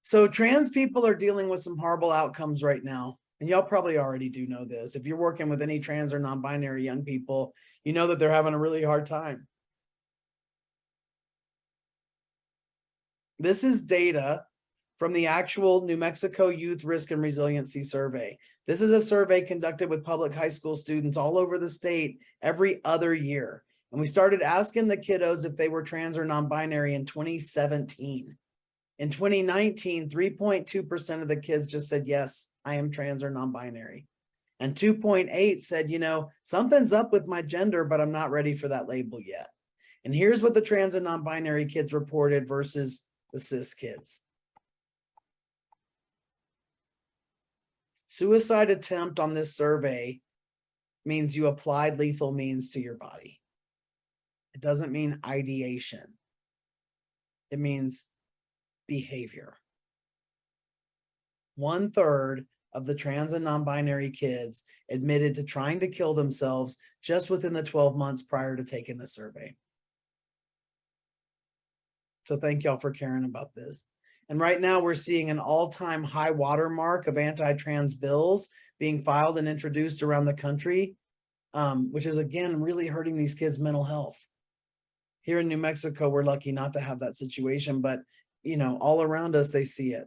So trans people are dealing with some horrible outcomes right now. And y'all probably already do know this. If you're working with any trans or non-binary young people, you know that they're having a really hard time. This is data from the actual New Mexico Youth Risk and Resiliency Survey. This is a survey conducted with public high school students all over the state every other year. And we started asking the kiddos if they were trans or non-binary in 2017. In 2019, 3.2% of the kids just said, yes, I am trans or non-binary. And 2.8 said, you know, something's up with my gender, but I'm not ready for that label yet. And here's what the trans and non-binary kids reported versus the cis kids. Suicide attempt on this survey means you applied lethal means to your body. It doesn't mean ideation. It means behavior. 1/3 of the trans and non-binary kids admitted to trying to kill themselves just within the 12 months prior to taking the survey. So thank y'all for caring about this. And right now we're seeing an all-time high watermark of anti-trans bills being filed and introduced around the country, which is again really hurting these kids' mental health. Here in New Mexico, we're lucky not to have that situation, but you know, all around us, they see it.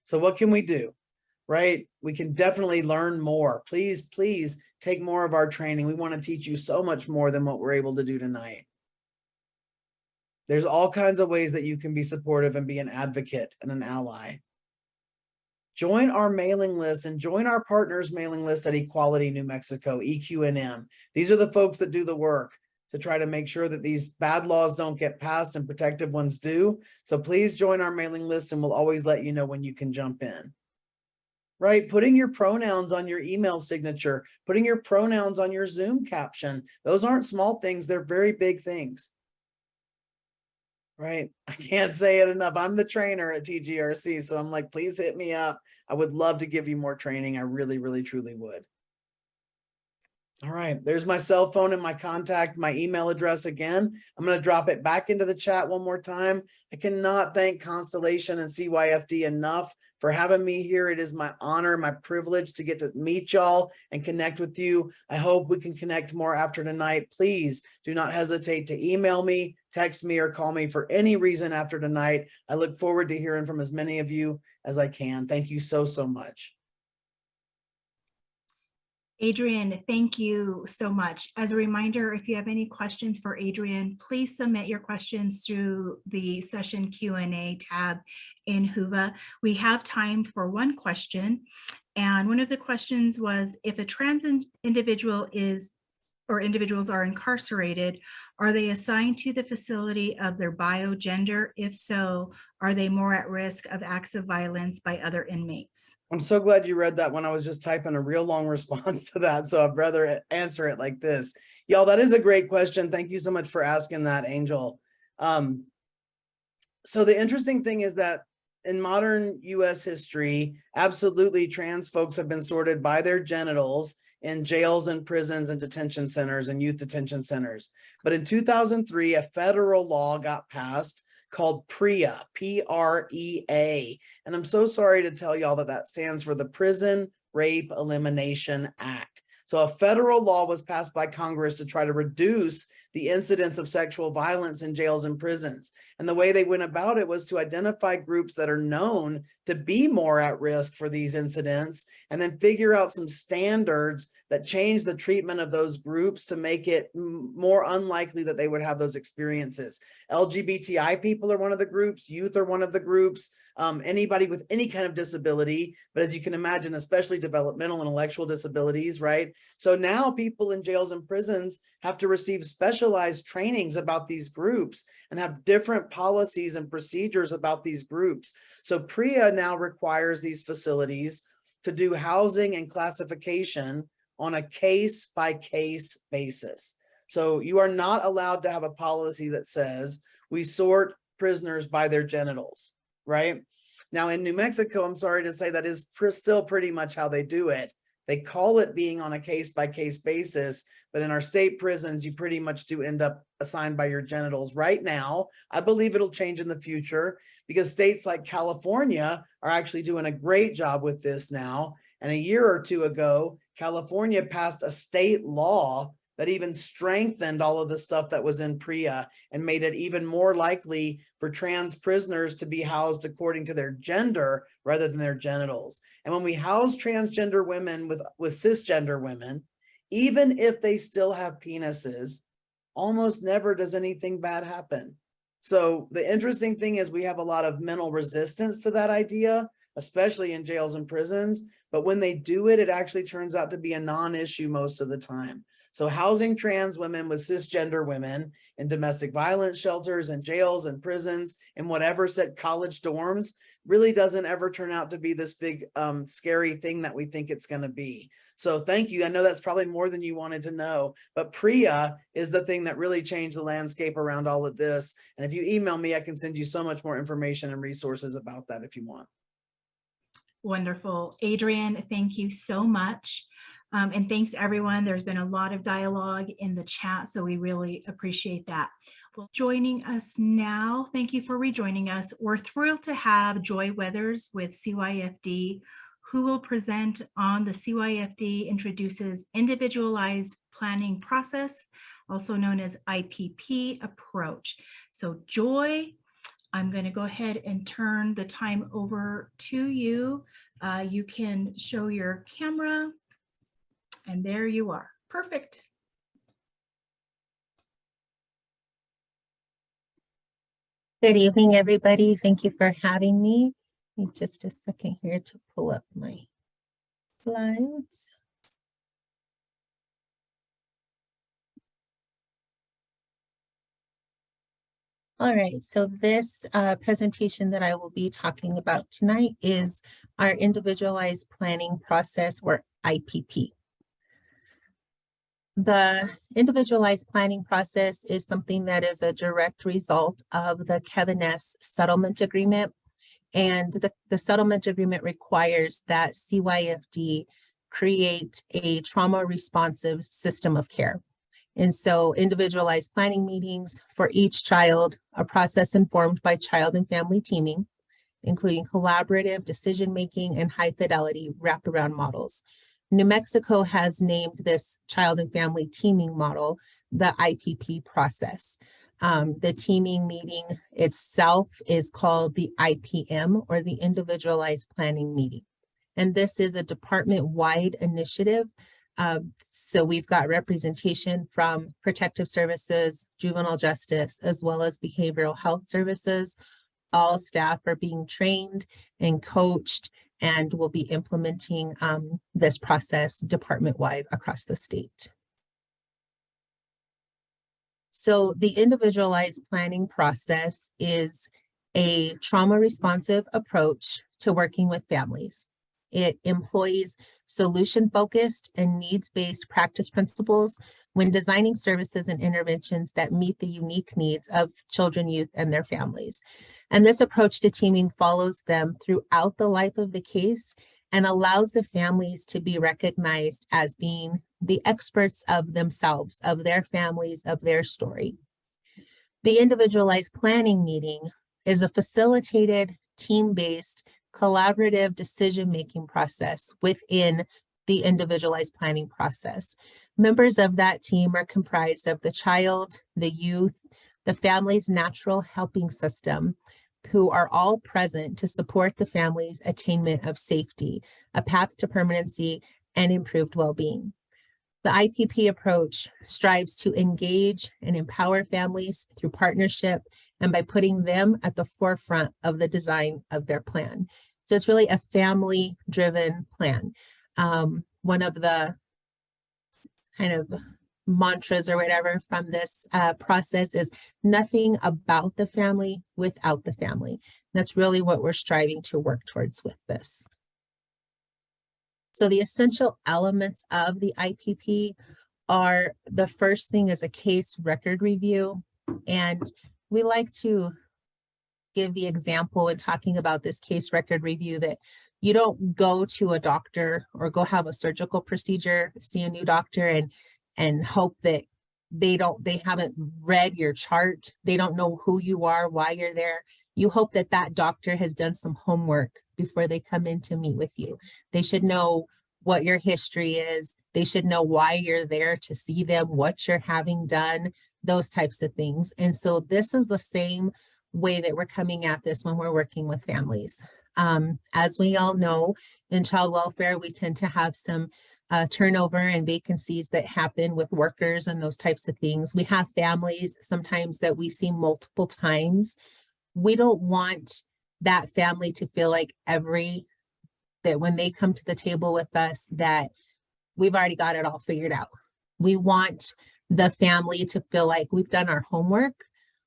So what can we do? Right? We can definitely learn more. Please, please take more of our training. We want to teach you so much more than what we're able to do tonight. There's all kinds of ways that you can be supportive and be an advocate and an ally. Join our mailing list and join our partners mailing list at Equality New Mexico, EQNM. These are the folks that do the work to try to make sure that these bad laws don't get passed and protective ones do. So please join our mailing list and we'll always let you know when you can jump in. Right? Putting your pronouns on your email signature, putting your pronouns on your Zoom caption. Those aren't small things. They're very big things. Right? I can't say it enough. I'm the trainer at TGRC. So I'm like, please hit me up. I would love to give you more training. I really, really, truly would. All right, there's my cell phone and my contact, my email address again. I'm going to drop it back into the chat one more time. I cannot thank Constellation and CYFD enough for having me here. It is my honor, my privilege to get to meet y'all and connect with you. I hope we can connect more after tonight. Please do not hesitate to email me, text me, or call me for any reason after tonight. I look forward to hearing from as many of you as I can. Thank you so, so much. Adrien, thank you so much. As a reminder, if you have any questions for Adrien, please submit your questions through the session Q&A tab in Whova. We have time for one question. And one of the questions was, if a trans individual is or individuals are incarcerated, are they assigned to the facility of their biogender? If so, are they more at risk of acts of violence by other inmates? I'm so glad you read that when I was just typing a real long response to that. So I'd rather answer it like this. Y'all, that is a great question. Thank you so much for asking that, Angel. So the interesting thing is that in modern US history, absolutely trans folks have been sorted by their genitals in jails and prisons and detention centers and youth detention centers. But in 2003, a federal law got passed called PREA, P-R-E-A. And I'm so sorry to tell y'all that that stands for the Prison Rape Elimination Act. So a federal law was passed by Congress to try to reduce the incidence of sexual violence in jails and prisons. And the way they went about it was to identify groups that are known to be more at risk for these incidents, and then figure out some standards that change the treatment of those groups to make it more unlikely that they would have those experiences. LGBTI people are one of the groups, youth are one of the groups, anybody with any kind of disability, but as you can imagine, especially developmental and intellectual disabilities, right? So now people in jails and prisons have to receive specialized trainings about these groups and have different policies and procedures about these groups. So PREA now requires these facilities to do housing and classification on a case-by-case basis. So you are not allowed to have a policy that says we sort prisoners by their genitals, right? Now in New Mexico, I'm sorry to say that is still pretty much how they do it. They call it being on a case-by-case basis, but in our state prisons, you pretty much do end up assigned by your genitals right now. I believe it'll change in the future because states like California are actually doing a great job with this now. And a year or two ago, California passed a state law that even strengthened all of the stuff that was in PREA and made it even more likely for trans prisoners to be housed according to their gender rather than their genitals. And when we house transgender women with cisgender women, even if they still have penises, almost never does anything bad happen. So the interesting thing is we have a lot of mental resistance to that idea, especially in jails and prisons. But when they do it, it actually turns out to be a non-issue most of the time. So housing trans women with cisgender women in domestic violence shelters and jails and prisons and whatever set college dorms really doesn't ever turn out to be this big scary thing that we think it's going to be. So thank you. I know that's probably more than you wanted to know, but PREA is the thing that really changed the landscape around all of this. And if you email me, I can send you so much more information and resources about that if you want. Wonderful. Adrien, thank you so much. And thanks everyone. There's been a lot of dialogue in the chat, so we really appreciate that. Well, joining us now, thank you for rejoining us. We're thrilled to have Joy Weathers with CYFD, who will present on the CYFD introduces individualized planning process, also known as IPP approach. So Joy, I'm going to go ahead and turn the time over to you. You can show your camera, and there you are. Perfect. Good evening, everybody. Thank you for having me. Give me just a second here to pull up my slides. All right, so this presentation that I will be talking about tonight is our individualized planning process, or IPP. The individualized planning process is something that is a direct result of the convener settlement agreement. And the settlement agreement requires that CYFD create a trauma responsive system of care. And so individualized planning meetings for each child, a process informed by child and family teaming, including collaborative decision-making and high fidelity wraparound models. New Mexico has named this child and family teaming model the IPP process. The teaming meeting itself is called the IPM, or the Individualized Planning Meeting. And this is a department-wide initiative. So we've got representation from protective services, juvenile justice, as well as behavioral health services. All staff are being trained and coached, and will be implementing this process department-wide across the state. So the individualized planning process is a trauma-responsive approach to working with families. It employs solution-focused and needs-based practice principles when designing services and interventions that meet the unique needs of children, youth, and their families. And this approach to teaming follows them throughout the life of the case and allows the families to be recognized as being the experts of themselves, of their families, of their story. The individualized planning meeting is a facilitated, team-based, collaborative decision-making process within the individualized planning process. Members of that team are comprised of the child, the youth, the family's natural helping system, who are all present to support the family's attainment of safety, a path to permanency, and improved well-being. The IPP approach strives to engage and empower families through partnership and by putting them at the forefront of the design of their plan. So it's really a family-driven plan. One of the kind of mantras or whatever from this process is nothing about the family without the family. That's really what we're striving to work towards with this. So the essential elements of the IPP are, the first thing is a case record review. And we like to give the example in talking about this case record review that you don't go to a doctor or go have a surgical procedure, see a new doctor and hope that they haven't read your chart. They don't know who you are, why you're there. You hope that that doctor has done some homework before they come in to meet with you. They should know what your history is. They should know why you're there to see them, what you're having done, those types of things. And so this is the same way that we're coming at this when we're working with families. As we all know, in child welfare, we tend to have some turnover and vacancies that happen with workers and those types of things. We have families sometimes that we see multiple times. We don't want that family to feel like that when they come to the table with us that we've already got it all figured out. We want the family to feel like we've done our homework.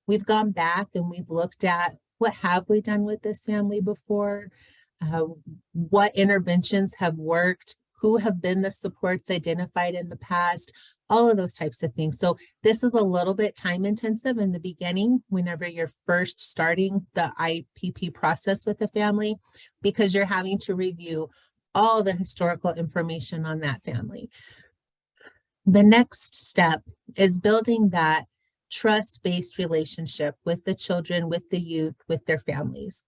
We've gone back and we've looked at what have we done with this family before, what interventions have worked, who have been the supports identified in the past. all of those types of things. So this is a little bit time intensive in the beginning whenever you're first starting the IPP process with the family, because you're having to review all the historical information on that family. The next step is building that trust-based relationship with the children, with the youth, with their families,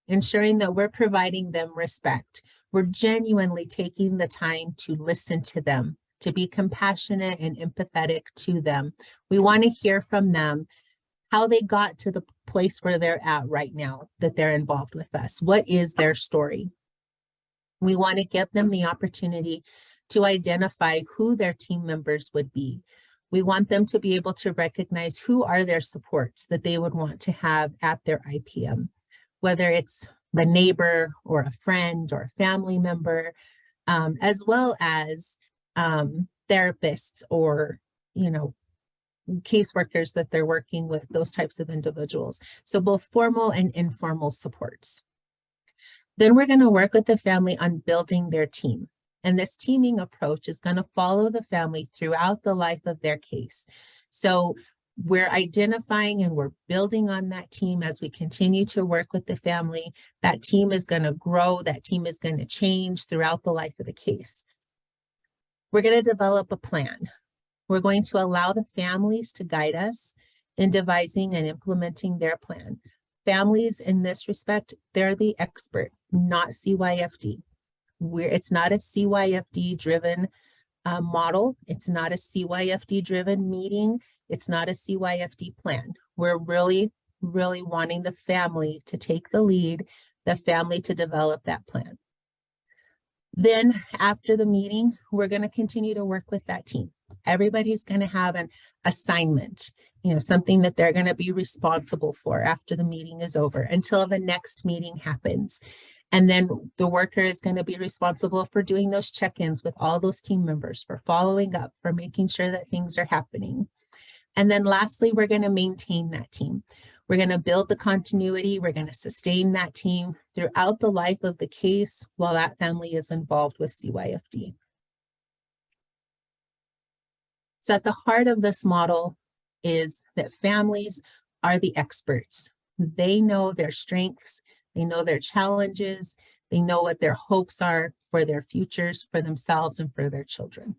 ensuring that we're providing them respect. We're genuinely taking the time to listen to them, to be compassionate and empathetic to them. We want to hear from them how they got to the place where they're at right now, that they're involved with us. What is their story? We want to give them the opportunity to identify who their team members would be. We want them to be able to recognize who are their supports that they would want to have at their IPM, whether it's the neighbor or a friend or a family member, as well as therapists or, caseworkers that they're working with, those types of individuals. So both formal and informal supports. Then we're going to work with the family on building their team. And this teaming approach is going to follow the family throughout the life of their case. So we're identifying and we're building on that team as we continue to work with the family. That team is going to grow. That team is going to change throughout the life of the case. We're going to develop a plan. We're going to allow the families to guide us in devising and implementing their plan. Families in this respect, they're the expert, not CYFD. It's not a CYFD driven model. It's not a CYFD driven meeting. It's not a CYFD plan. We're really wanting the family to take the lead, the family to develop that plan. Then after the meeting, we're going to continue to work with that team. Everybody's going to have an assignment, something that they're going to be responsible for after the meeting is over until the next meeting happens. And then the worker is going to be responsible for doing those check-ins with all those team members, for following up, for making sure that things are happening. And then lastly, we're going to maintain that team. We're going to build the continuity. We're going to sustain that team throughout the life of the case while that family is involved with CYFD. So at the heart of this model is that families are the experts. They know their strengths. They know their challenges. They know what their hopes are for their futures, for themselves, and for their children.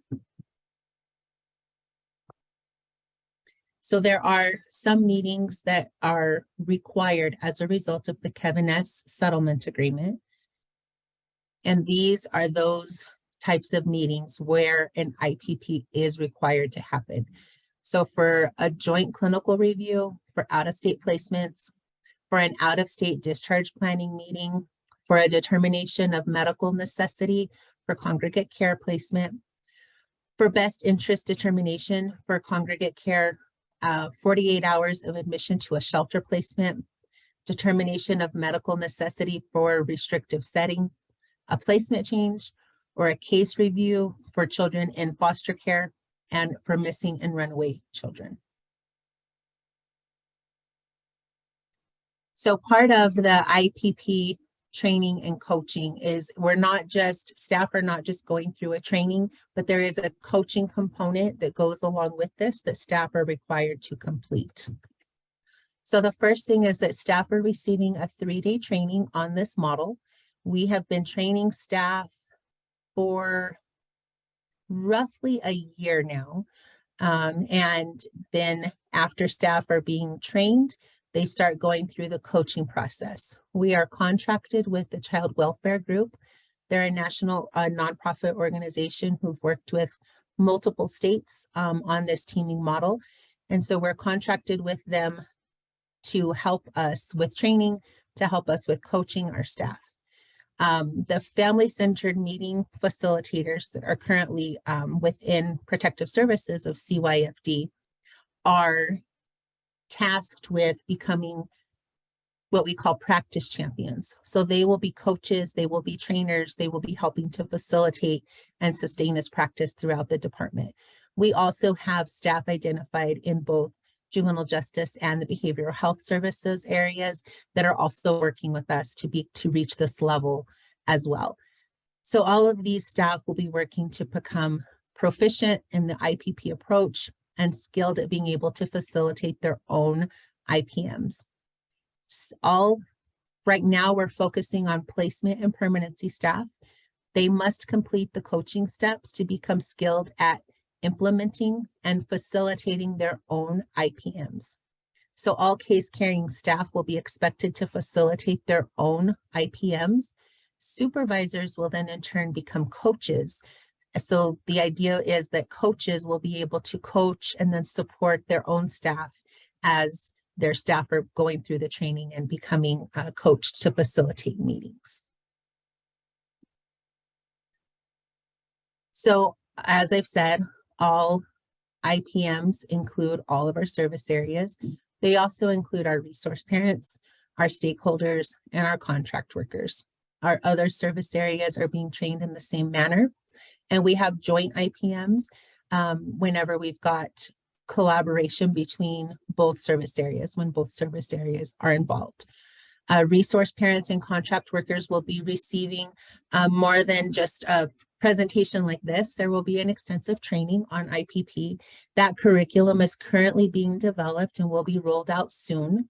So there are some meetings that are required as a result of the Kevin S. settlement agreement. And these are those types of meetings where an IPP is required to happen. So for a joint clinical review, for out-of-state placements, for an out-of-state discharge planning meeting, for a determination of medical necessity for congregate care placement, for best interest determination for congregate care, 48 hours of admission to a shelter placement, determination of medical necessity for restrictive setting, a placement change, or a case review for children in foster care and for missing and runaway children. So part of the IPP training and coaching is staff are not just going through a training, but there is a coaching component that goes along with this that staff are required to complete. So the first thing is that staff are receiving a 3-day training on this model. We have been training staff for roughly a year now. And then after staff are being trained, they start going through the coaching process. We are contracted with the Child Welfare Group. They're a national nonprofit organization who've worked with multiple states on this teaming model. And so we're contracted with them to help us with training, to help us with coaching our staff. The family-centered meeting facilitators that are currently within protective services of CYFD are tasked with becoming what we call practice champions. So they will be coaches, they will be trainers, they will be helping to facilitate and sustain this practice throughout the department. We also have staff identified in both juvenile justice and the behavioral health services areas that are also working with us to reach this level as well. So all of these staff will be working to become proficient in the IPP approach, and skilled at being able to facilitate their own IPMs. Right now, we're focusing on placement and permanency staff. They must complete the coaching steps to become skilled at implementing and facilitating their own IPMs. So all case carrying staff will be expected to facilitate their own IPMs. Supervisors will then in turn become coaches. So the idea is that coaches will be able to coach and then support their own staff as their staff are going through the training and becoming coached to facilitate meetings. So as I've said, all IPMs include all of our service areas. They also include our resource parents, our stakeholders, and our contract workers. Our other service areas are being trained in the same manner. And we have joint IPMs whenever we've got collaboration between both service areas, when both service areas are involved. Resource parents and contract workers will be receiving more than just a presentation like this. There will be an extensive training on IPP. That curriculum is currently being developed and will be rolled out soon.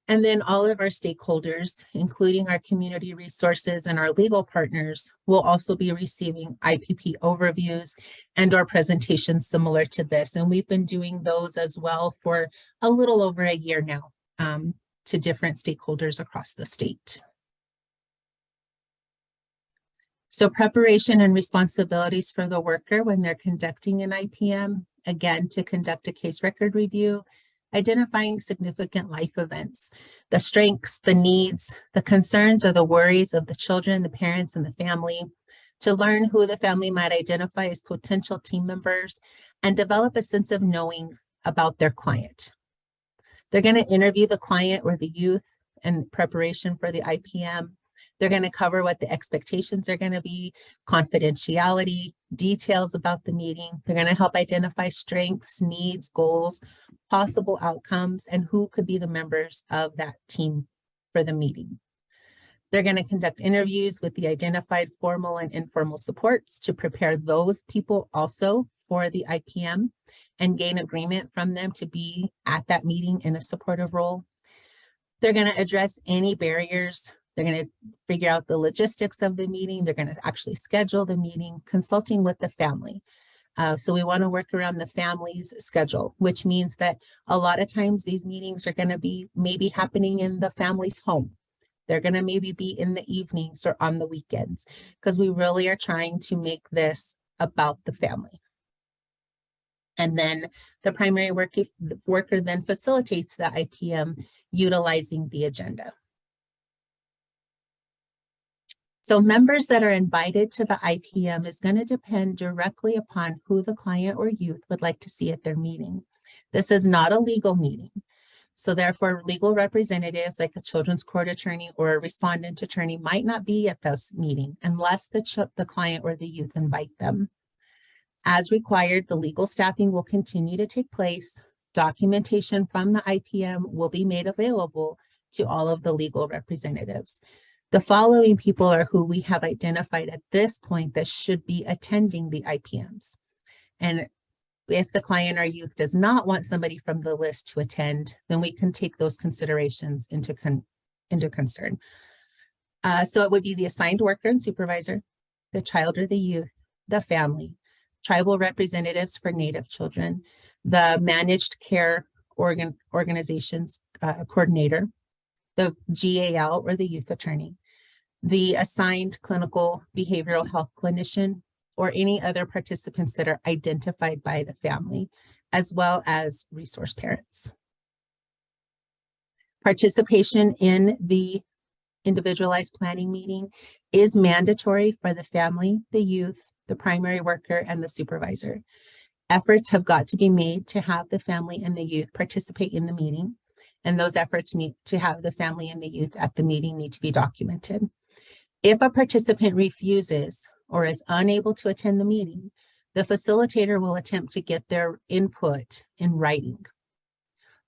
And then all of our stakeholders, including our community resources and our legal partners, will also be receiving IPP overviews and our presentations similar to this. And we've been doing those as well for a little over a year now to different stakeholders across the state. So preparation and responsibilities for the worker when they're conducting an IPM, again, to conduct a case record review, identifying significant life events, the strengths, the needs, the concerns or the worries of the children, the parents, and the family, to learn who the family might identify as potential team members, and develop a sense of knowing about their client. They're going to interview the client or the youth in preparation for the IPM. They're going to cover what the expectations are going to be, confidentiality, details about the meeting. They're going to help identify strengths, needs, goals, possible outcomes, and who could be the members of that team for the meeting. They're going to conduct interviews with the identified formal and informal supports to prepare those people also for the IPM and gain agreement from them to be at that meeting in a supportive role. They're going to address any barriers. They're going to figure out the logistics of the meeting. They're going to actually schedule the meeting, consulting with the family. So we want to work around the family's schedule, which means that a lot of times these meetings are going to be maybe happening in the family's home. They're going to maybe be in the evenings or on the weekends, because we really are trying to make this about the family. And then the primary worker then facilitates the IPM utilizing the agenda. So members that are invited to the IPM is going to depend directly upon who the client or youth would like to see at their meeting. This is not a legal meeting. So therefore, legal representatives like a children's court attorney or a respondent attorney might not be at this meeting unless the client or the youth invite them. As required, the legal staffing will continue to take place. Documentation from the IPM will be made available to all of the legal representatives. The following people are who we have identified at this point that should be attending the IPMs. And if the client or youth does not want somebody from the list to attend, then we can take those considerations into concern. So it would be the assigned worker and supervisor, the child or the youth, the family, tribal representatives for Native children, the managed care organizations coordinator, the GAL or the youth attorney, the assigned clinical behavioral health clinician, or any other participants that are identified by the family, as well as resource parents. Participation in the individualized planning meeting is mandatory for the family, the youth, the primary worker, and the supervisor. Efforts have got to be made to have the family and the youth participate in the meeting, and those efforts need to have the family and the youth at the meeting need to be documented. If a participant refuses or is unable to attend the meeting, the facilitator will attempt to get their input in writing.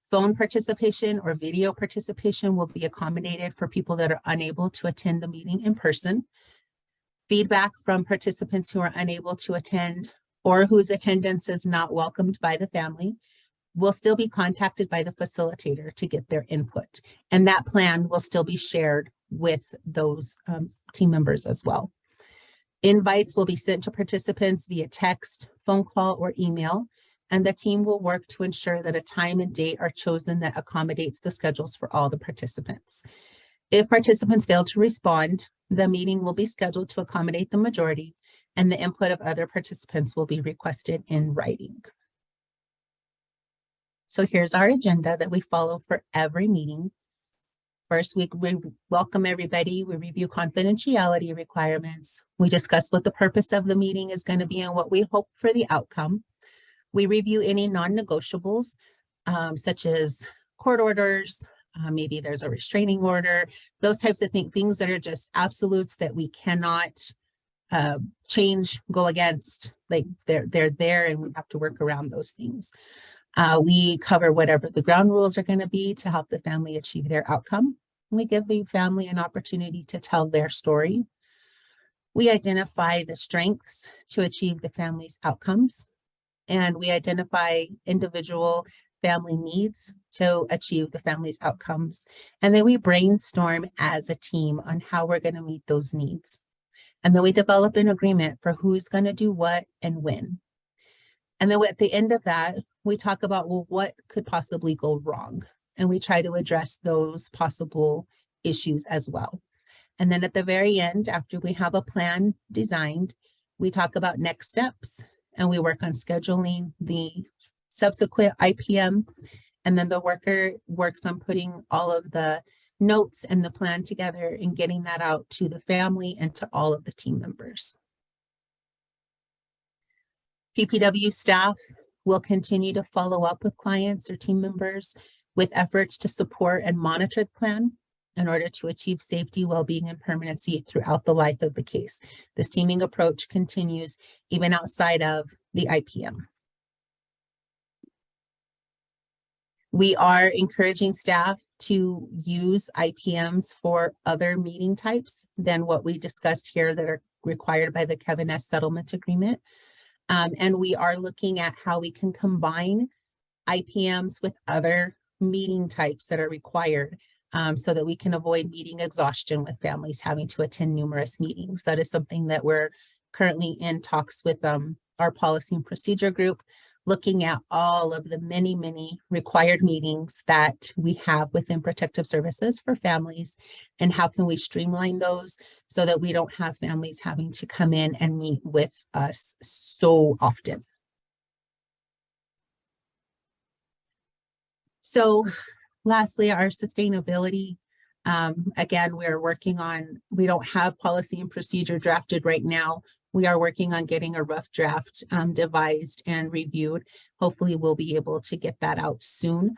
Phone participation or video participation will be accommodated for people that are unable to attend the meeting in person. Feedback from participants who are unable to attend or whose attendance is not welcomed by the family will still be contacted by the facilitator to get their input. And that plan will still be shared with those team members as well. Invites will be sent to participants via text, phone call, or email, and the team will work to ensure that a time and date are chosen that accommodates the schedules for all the participants. If participants fail to respond, the meeting will be scheduled to accommodate the majority, and the input of other participants will be requested in writing. So here's our agenda that we follow for every meeting. First, we welcome everybody. We review confidentiality requirements. We discuss what the purpose of the meeting is going to be and what we hope for the outcome. We review any non-negotiables, such as court orders, maybe there's a restraining order, those types of things that are just absolutes that we cannot change, go against. Like they're there and we have to work around those things. We cover whatever the ground rules are going to be to help the family achieve their outcome. We give the family an opportunity to tell their story. We identify the strengths to achieve the family's outcomes, and we identify individual family needs to achieve the family's outcomes. And then we brainstorm as a team on how we're going to meet those needs. And then we develop an agreement for who's going to do what and when. And then at the end of that, we talk about, well, what could possibly go wrong? And we try to address those possible issues as well. And then at the very end, after we have a plan designed, we talk about next steps and we work on scheduling the subsequent IPM. And then the worker works on putting all of the notes and the plan together and getting that out to the family and to all of the team members. PPW staff will continue to follow up with clients or team members with efforts to support and monitor the plan in order to achieve safety, well-being, and permanency throughout the life of the case. This teaming approach continues even outside of the IPM. We are encouraging staff to use IPMs for other meeting types than what we discussed here that are required by the Kevin S. Settlement Agreement. And we are looking at how we can combine IPMs with other meeting types that are required so that we can avoid meeting exhaustion with families having to attend numerous meetings. That is something that we're currently in talks with our policy and procedure group, looking at all of the many required meetings that we have within protective services for families and how can we streamline those so that we don't have families having to come in and meet with us so often. So lastly, our sustainability. Again, we're working on, we don't have policy and procedure drafted right now. We are working on getting a rough draft devised and reviewed. Hopefully we'll be able to get that out soon.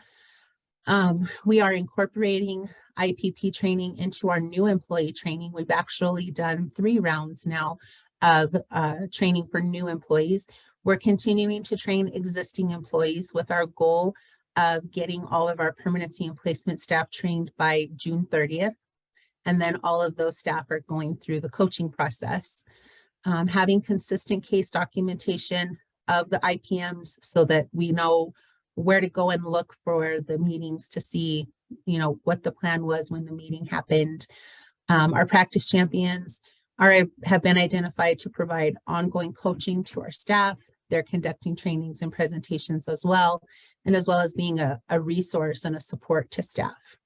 We are incorporating IPP training into our new employee training. We've actually done 3 rounds now of training for new employees. We're continuing to train existing employees with our goal of getting all of our permanency and placement staff trained by June 30th. And then all of those staff are going through the coaching process. Having consistent case documentation of the IPMs so that we know where to go and look for the meetings to see, you know, what the plan was when the meeting happened. Our practice champions have been identified to provide ongoing coaching to our staff. They're conducting trainings and presentations as well as being a resource and a support to staff.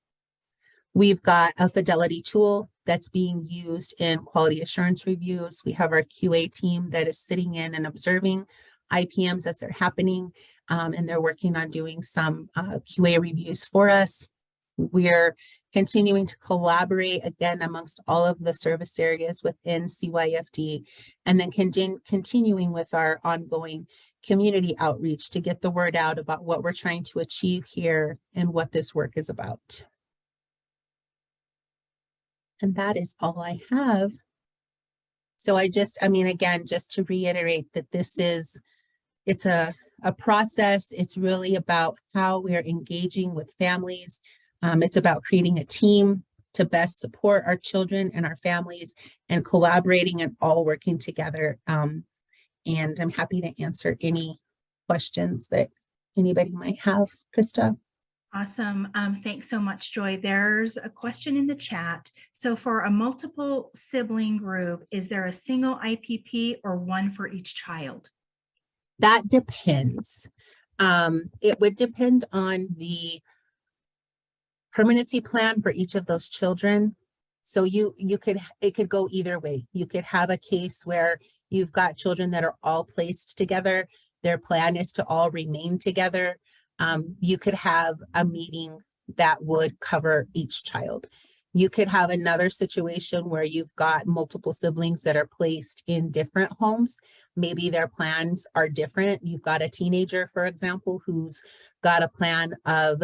We've got a fidelity tool that's being used in quality assurance reviews. We have our QA team that is sitting in and observing IPMs as they're happening, and they're working on doing some QA reviews for us. We're continuing to collaborate again amongst all of the service areas within CYFD, and then continuing with our ongoing community outreach to get the word out about what we're trying to achieve here and what this work is about. And that is all I have. So again, just to reiterate that it's a process. It's really about how we're engaging with families. It's about creating a team to best support our children and our families and collaborating and all working together And I'm happy to answer any questions that anybody might have. Krista? Awesome. Thanks so much, Joy. There's a question in the chat. So for a multiple sibling group, is there a single IPP or one for each child? That depends. It would depend on the permanency plan for each of those children. So it could go either way. You could have a case where you've got children that are all placed together. Their plan is to all remain together. You could have a meeting that would cover each child. You could have another situation where you've got multiple siblings that are placed in different homes. Maybe their plans are different. You've got a teenager, for example, who's got a plan of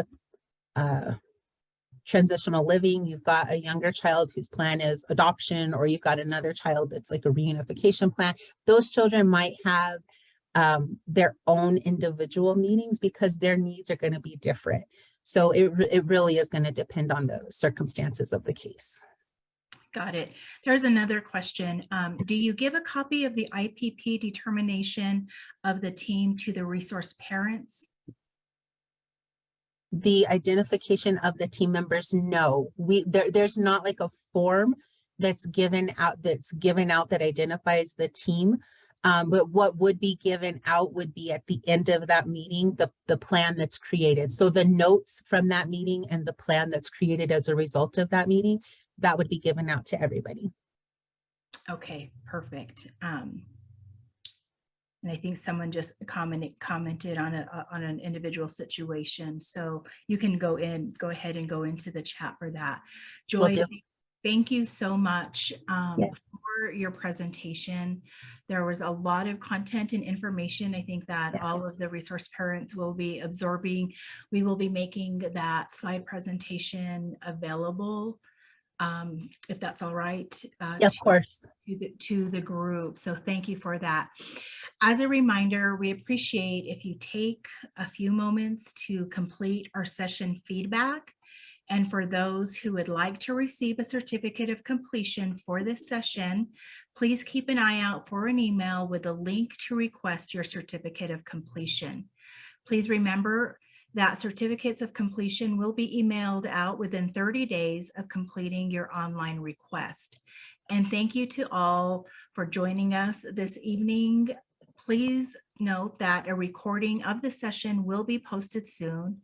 transitional living. You've got a younger child whose plan is adoption, or you've got another child that's like a reunification plan. Those children might have their own individual meetings because their needs are going to be different. So it really is going to depend on the circumstances of the case. Got it. There's another question. Do you give a copy of the IPP determination of the team to the resource parents? The identification of the team members, no. There's not like a form that's given out that identifies the team. But what would be given out would be at the end of that meeting, the plan that's created. So the notes from that meeting and the plan that's created as a result of that meeting, that would be given out to everybody. Okay, perfect. And I think someone just commented on an individual situation. So you can go ahead and go into the chat for that. Joy, thank you so much for your presentation. There was a lot of content and information. I think that all of the resource parents will be absorbing. We will be making that slide presentation available, if that's all right. Of course. To the group. So thank you for that. As a reminder, we appreciate if you take a few moments to complete our session feedback. And for those who would like to receive a certificate of completion for this session, please keep an eye out for an email with a link to request your certificate of completion. Please remember that certificates of completion will be emailed out within 30 days of completing your online request. And thank you to all for joining us this evening. Please note that a recording of the session will be posted soon.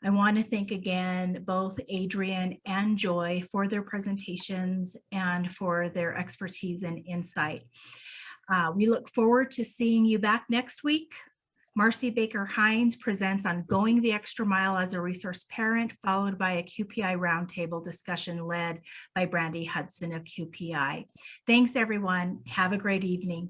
I want to thank again both Adrien and Joy for their presentations and for their expertise and insight. We look forward to seeing you back next week. Marcy Baker Hines presents on going the extra mile as a resource parent, followed by a QPI roundtable discussion led by Brandy Hudson of QPI. Thanks, everyone. Have a great evening.